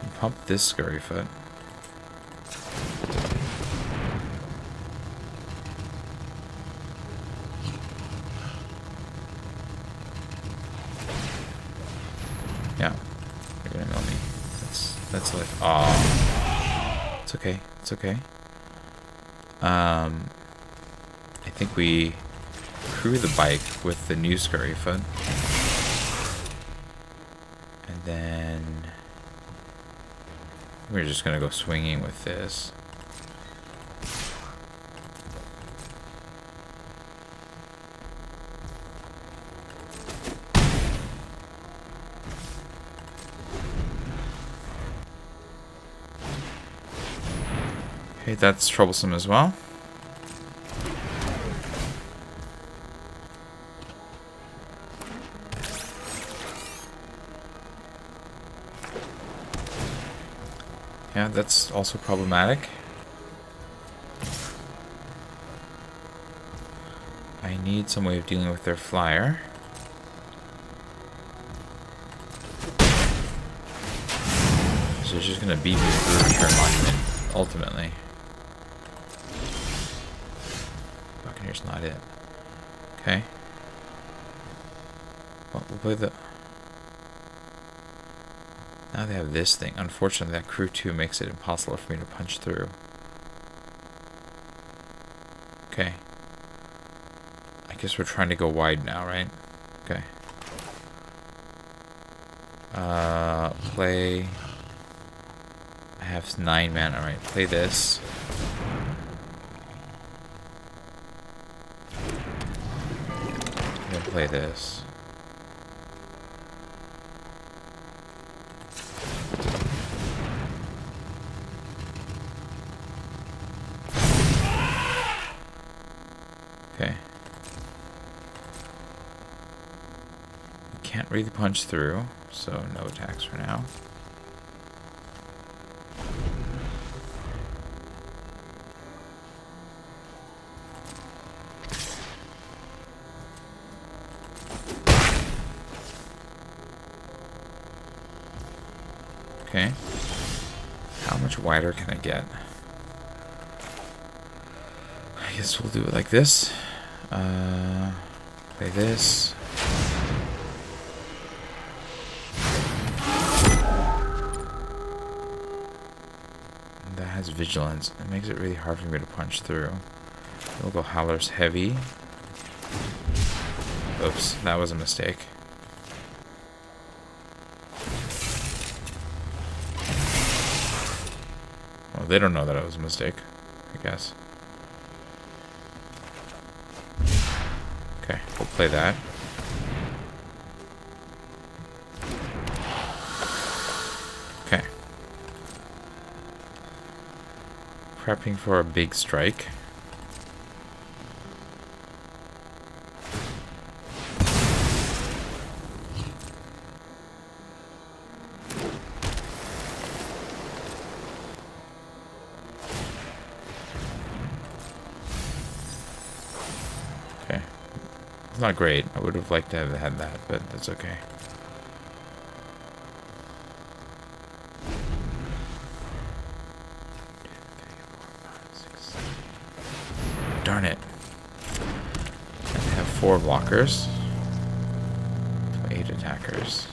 And pump this Scurryfoot. Yeah, they're gonna mill me. That's like, oh. It's okay. It's okay. I think we crew the bike with the new Scurryfoot. And then we're just gonna go swinging with this. Okay, that's troublesome as well. Yeah, that's also problematic. need some way of dealing with their flyer. So it's just gonna beat me through Return Monument, ultimately. Buccaneer's not it. Okay. Well, we'll play the... Now they have this thing. Unfortunately, that crew 2 makes it impossible for me to punch through. Okay. I guess we're trying to go wide now, right? Okay. Play... I have 9 mana, alright. Play this. Then play this. Okay. Can't really punch through, so no attacks for now. Okay. How much wider can I get? I guess we'll do it like this. Play this. And that has vigilance. It makes it really hard for me to punch through. We'll go Howler's Heavy. Oops, that was a mistake. Well, they don't know that it was a mistake, I guess. Okay, we'll play that. Okay. Prepping for a big strike. It's not great. I would have liked to have had that, but that's okay. Darn it. And I have 4 blockers. 8 attackers.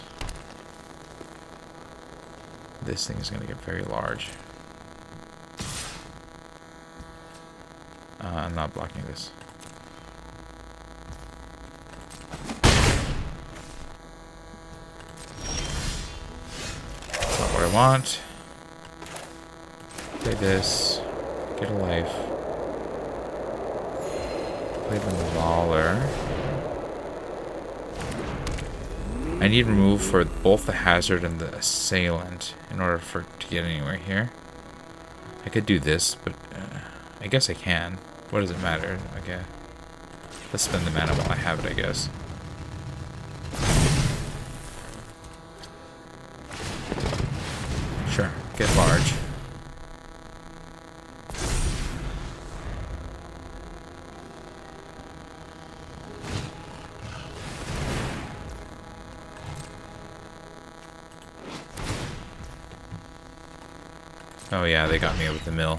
This thing is going to get very large. I'm not blocking this. I want. Play this. Get a life. Play the Mauler. I need remove for both the hazard and the assailant in order to get anywhere here. I could do this, but I guess I can. What does it matter? Okay. Let's spend the mana while I have it, I guess. Sure, get large. Oh yeah, they got me with the mill.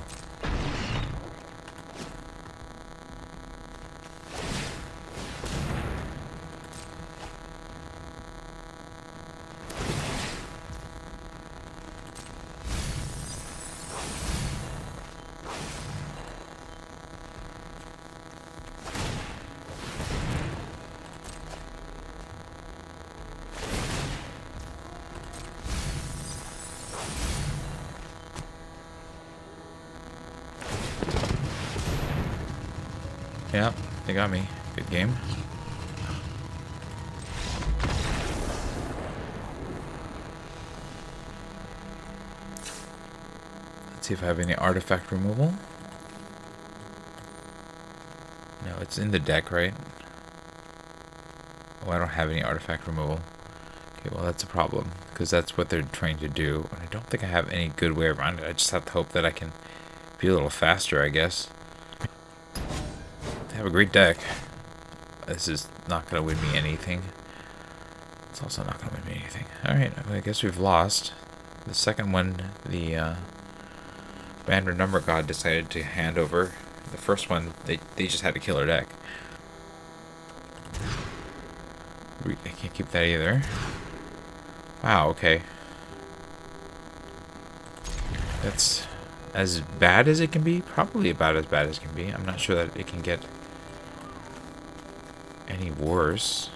Yep, they got me. Good game. Let's see if I have any artifact removal. No, it's in the deck, right? Oh, I don't have any artifact removal. Okay, well that's a problem, because that's what they're trying to do. And I don't think I have any good way around it. I just have to hope that I can be a little faster, I guess. They have a great deck. This is not going to win me anything. It's also not going to win me anything. Alright, I guess we've lost. The second one, the Random Number God decided to hand over. The first one, they just had to kill our deck. I can't keep that either. Wow, okay. That's as bad as it can be. Probably about as bad as it can be. I'm not sure that it can get any worse.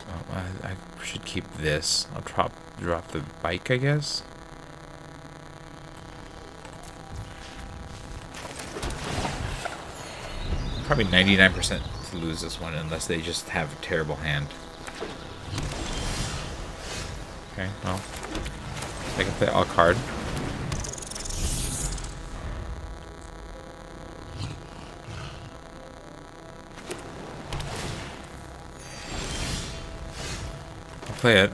Well, I should keep this. I'll drop the bike, I guess. Probably 99% to lose this one unless they just have a terrible hand. Okay, well, I can play all card. I'll play it.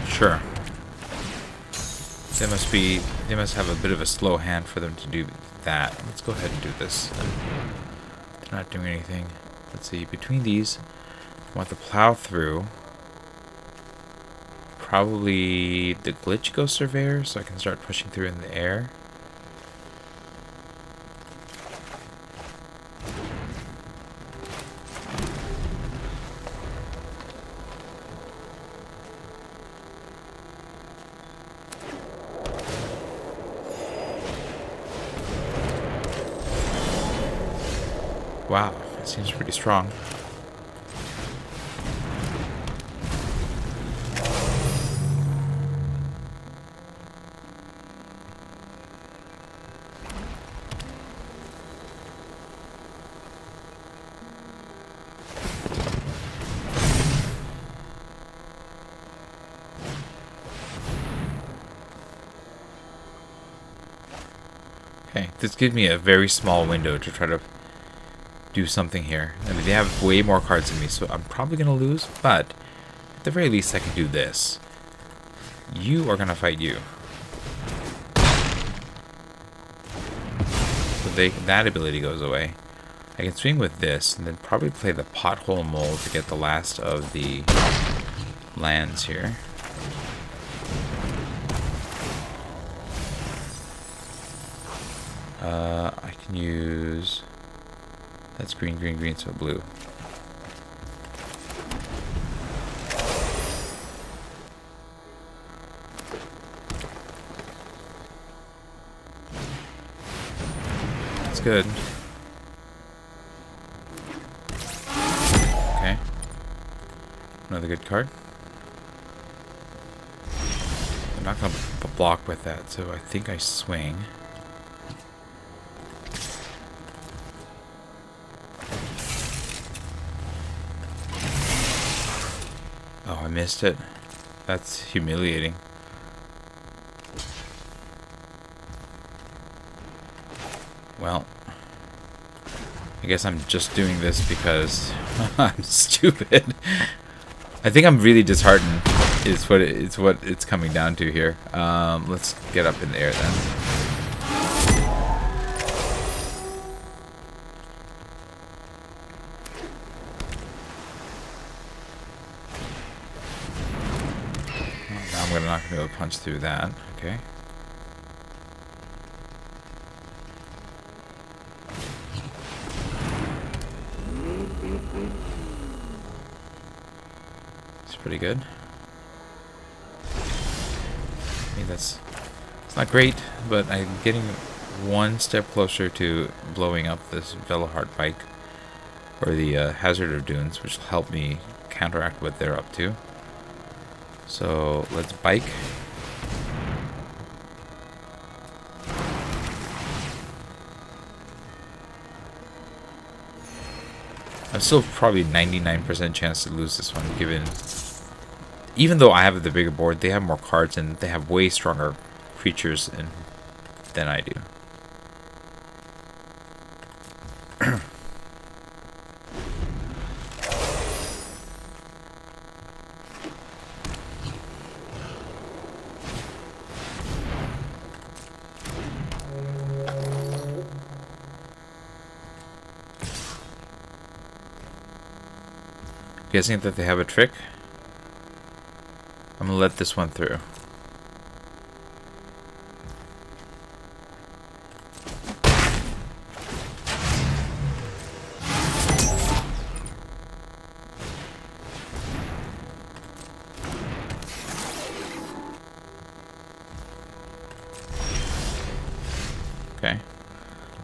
Sure. They must have a bit of a slow hand for them to do that. Let's go ahead and do this. They're not doing anything. Let's see, between these, I want the plow through. Probably the glitch ghost surveyor, so I can start pushing through in the air. Wow, that seems pretty strong. Okay, this gives me a very small window to try to do something here. I mean, they have way more cards than me, so I'm probably going to lose, but at the very least I can do this. You are going to fight you. So that ability goes away. I can swing with this, and then probably play the Pothole Mole to get the last of the lands here. I can use... That's green, green, green, so blue. That's good. Okay. Another good card. I'm not going to block with that, so I think I swing. Oh, I missed it. That's humiliating. Well, I guess I'm just doing this because I'm stupid. I think I'm really disheartened is what it's coming down to here. Let's get up in the air then. I'm not going to be able to punch through that. Okay. It's pretty good. I mean, it's not great, but I'm getting one step closer to blowing up this Velahart bike, or the Hazard of Dunes, which will help me counteract what they're up to. So let's bike. I'm still probably 99% chance to lose this one, given... Even though I have the bigger board, they have more cards and they have way stronger creatures than I do. guessing that they have a trick. I'm gonna let this one through. Okay.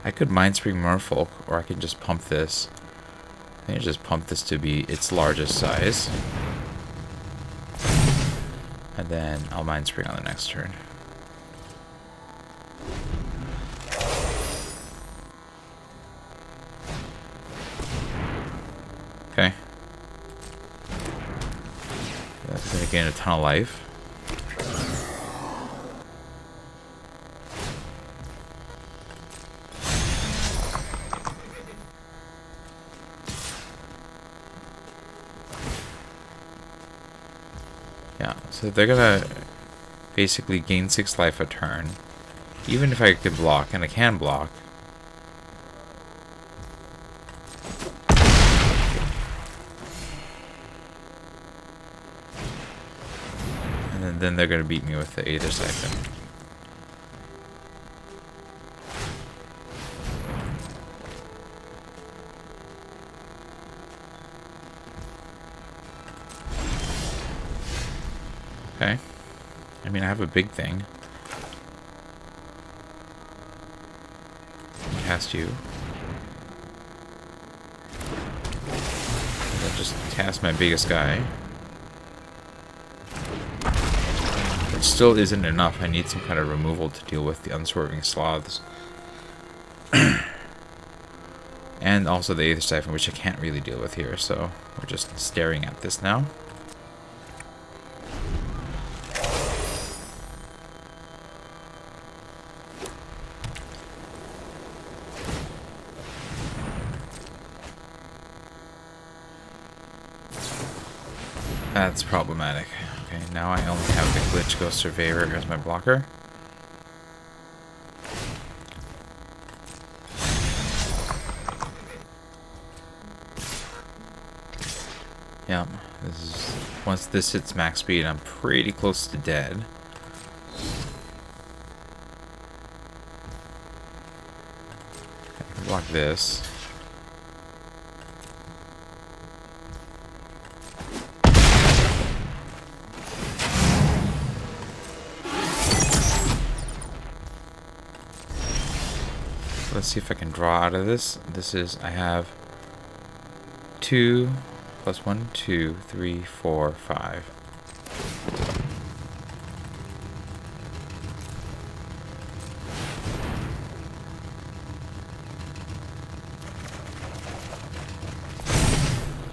I could Mind Spring Merfolk, or I can just pump this. I think I just pump this to be its largest size. And then I'll Mind Spring on the next turn. Okay. That's going to gain a ton of life. Yeah, so they're gonna basically gain 6 life a turn. Even if I could block, and I can block. And then they're gonna beat me with the Aether Siphon. Okay. I mean, I have a big thing. Cast you. I'll just cast my biggest guy. Which still isn't enough. I need some kind of removal to deal with the unswerving sloths. And also the Aether Siphon, which I can't really deal with here, so we're just staring at this now. That's problematic. Okay, now I only have the Glitch Ghost Surveyor as my blocker. Yeah, this is once this hits max speed, I'm pretty close to dead. I can block this. Let's see if I can draw out of this. This is, I have 2 plus 1, 2, 3, 4, 5.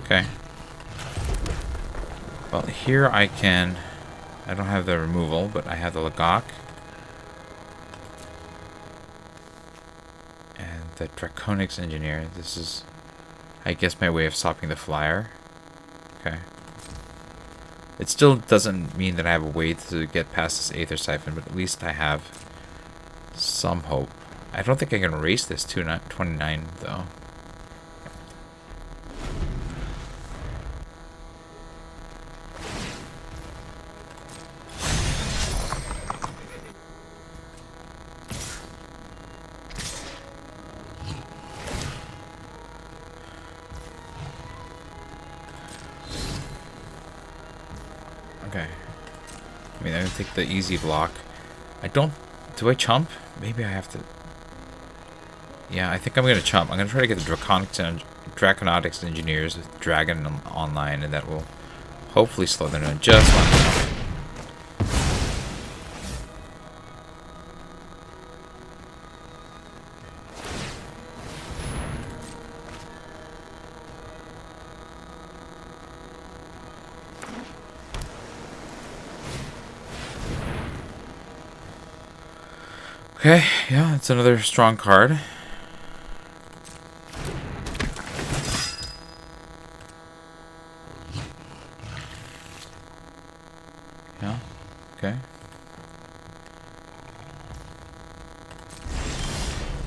Okay. Well, here I can, I don't have the removal, but I have the Lagok. The Draconics Engineer. This is, I guess, my way of stopping the flyer. Okay. It still doesn't mean that I have a way to get past this Aether Siphon, but at least I have some hope. I don't think I can erase this 29, though. Okay. I mean, I'm gonna take the easy block. I don't... Do I chump? Maybe I have to... Yeah, I think I'm gonna chump. I'm gonna try to get the Draconotics Engineers with Dragon online, and that will hopefully slow them down just long enough. Okay, yeah, it's another strong card. Yeah, okay.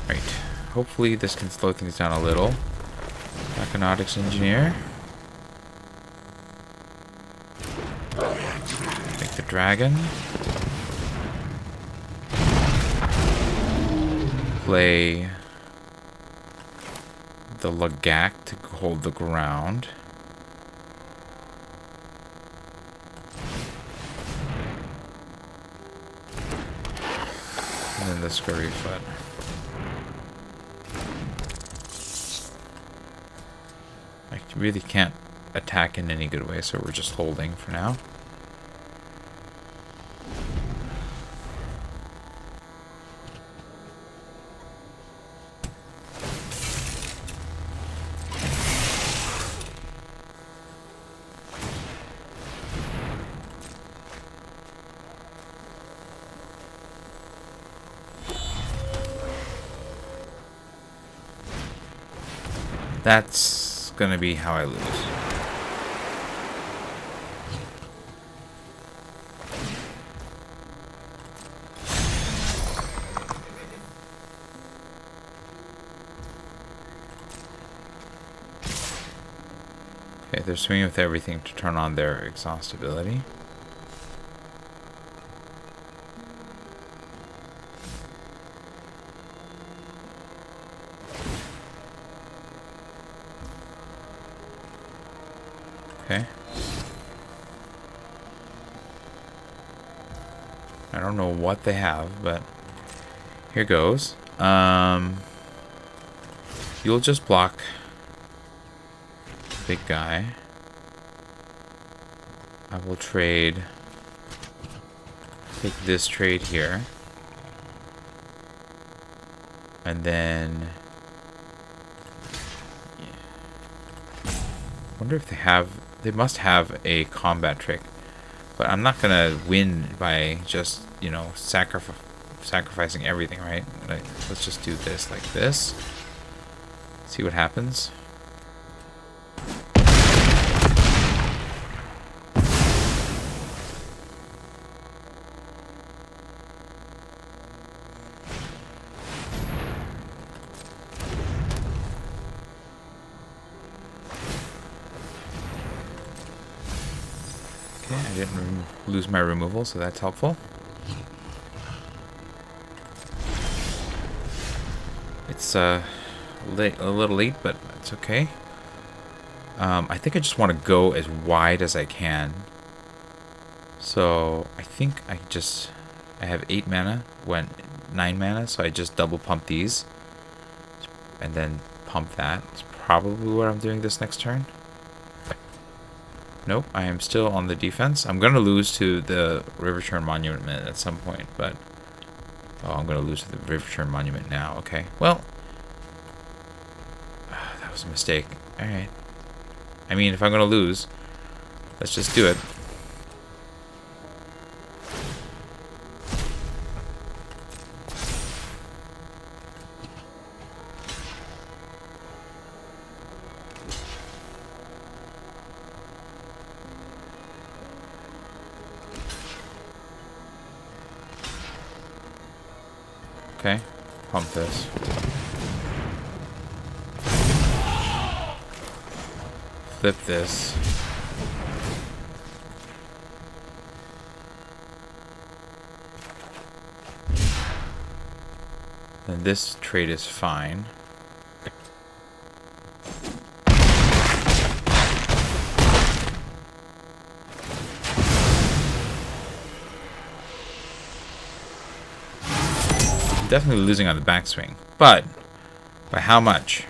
Right, hopefully this can slow things down a little. Draconotics Engineer. dragon. Play the Lagak to hold the ground. And then the Scurry Foot. I really can't attack in any good way, so we're just holding for now. That's gonna be how I lose. Okay, they're swinging with everything to turn on their exhaust ability. Okay. I don't know what they have, but here goes. You'll just block big guy. I will trade. Take this trade here. And then wonder if they have. They must have a combat trick, but I'm not gonna win by just, you know, sacrificing everything, right? Like, let's just do this like this. See what happens. I didn't lose my removal, so that's helpful. It's a little late, but it's okay. I think I just want to go as wide as I can. So I think I have 8 mana, 9 mana, so I just double pump these. And then pump that. It's probably what I'm doing this next turn. Nope, I am still on the defense. I'm going to lose to the Riverturn Monument at some point, but... Oh, I'm going to lose to the Riverturn Monument now. Okay, well... that was a mistake. Alright. I mean, if I'm going to lose, let's just do it. Okay, pump this. Flip this. Then this trade is fine. Definitely losing on the backswing, but by how much?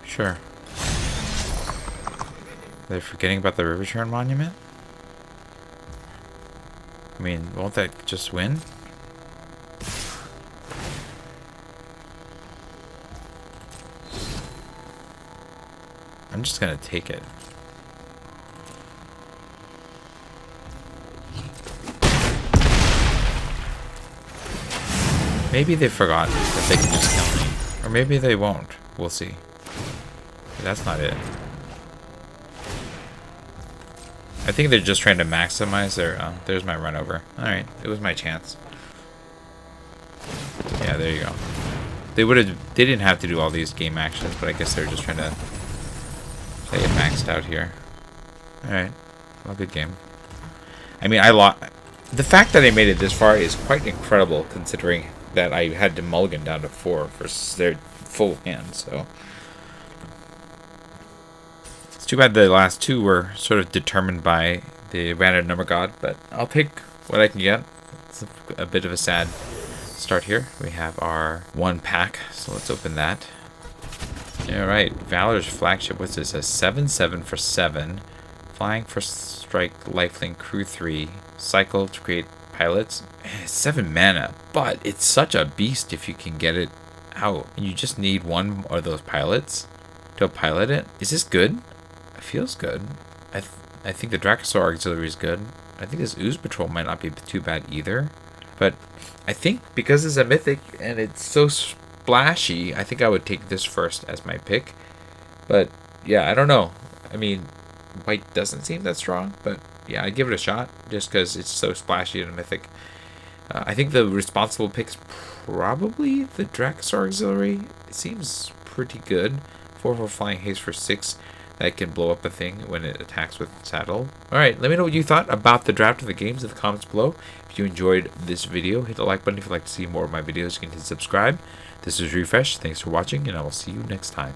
Sure. They're forgetting about the Riverturn Monument? I mean, won't that just win? I'm just gonna take it. Maybe they forgot that they can just kill me. Or maybe they won't. We'll see. That's not it. I think they're just trying to maximize their... there's my run over. Alright, it was my chance. Yeah, there you go. They didn't have to do all these game actions, but I guess they're just trying to play it maxed out here. Alright. Well, good game. I mean, the fact that I made it this far is quite incredible, considering that I had to mulligan down to 4 for their full hand, so... It's too bad the last 2 were sort of determined by the random number god, but I'll take what I can get. It's a bit of a sad start here. We have our 1 pack, so let's open that. Alright, Valor's flagship, what's this? A 7/7 for 7. Flying for strike, lifelink, crew 3. Cycle to create pilots. 7 mana, but it's such a beast if you can get it out. And you just need 1 of those pilots to pilot it. Is this good? It feels good. I think the Dracosaur Auxiliary is good. I think this Ooze Patrol might not be too bad either. But I think because it's a mythic and it's so splashy, I think I would take this first as my pick. But yeah, I don't know. I mean, white doesn't seem that strong, but yeah, I'd give it a shot just because it's so splashy and a mythic. I think the responsible pick's probably the Dracosaur Auxiliary. It seems pretty good. 4/4 flying haste for 6. That can blow up a thing when it attacks with saddle. Alright, let me know what you thought about the draft of the games in the comments below. If you enjoyed this video, hit the like button. If you'd like to see more of my videos, you can hit subscribe. This is Refresh. Thanks for watching, and I will see you next time.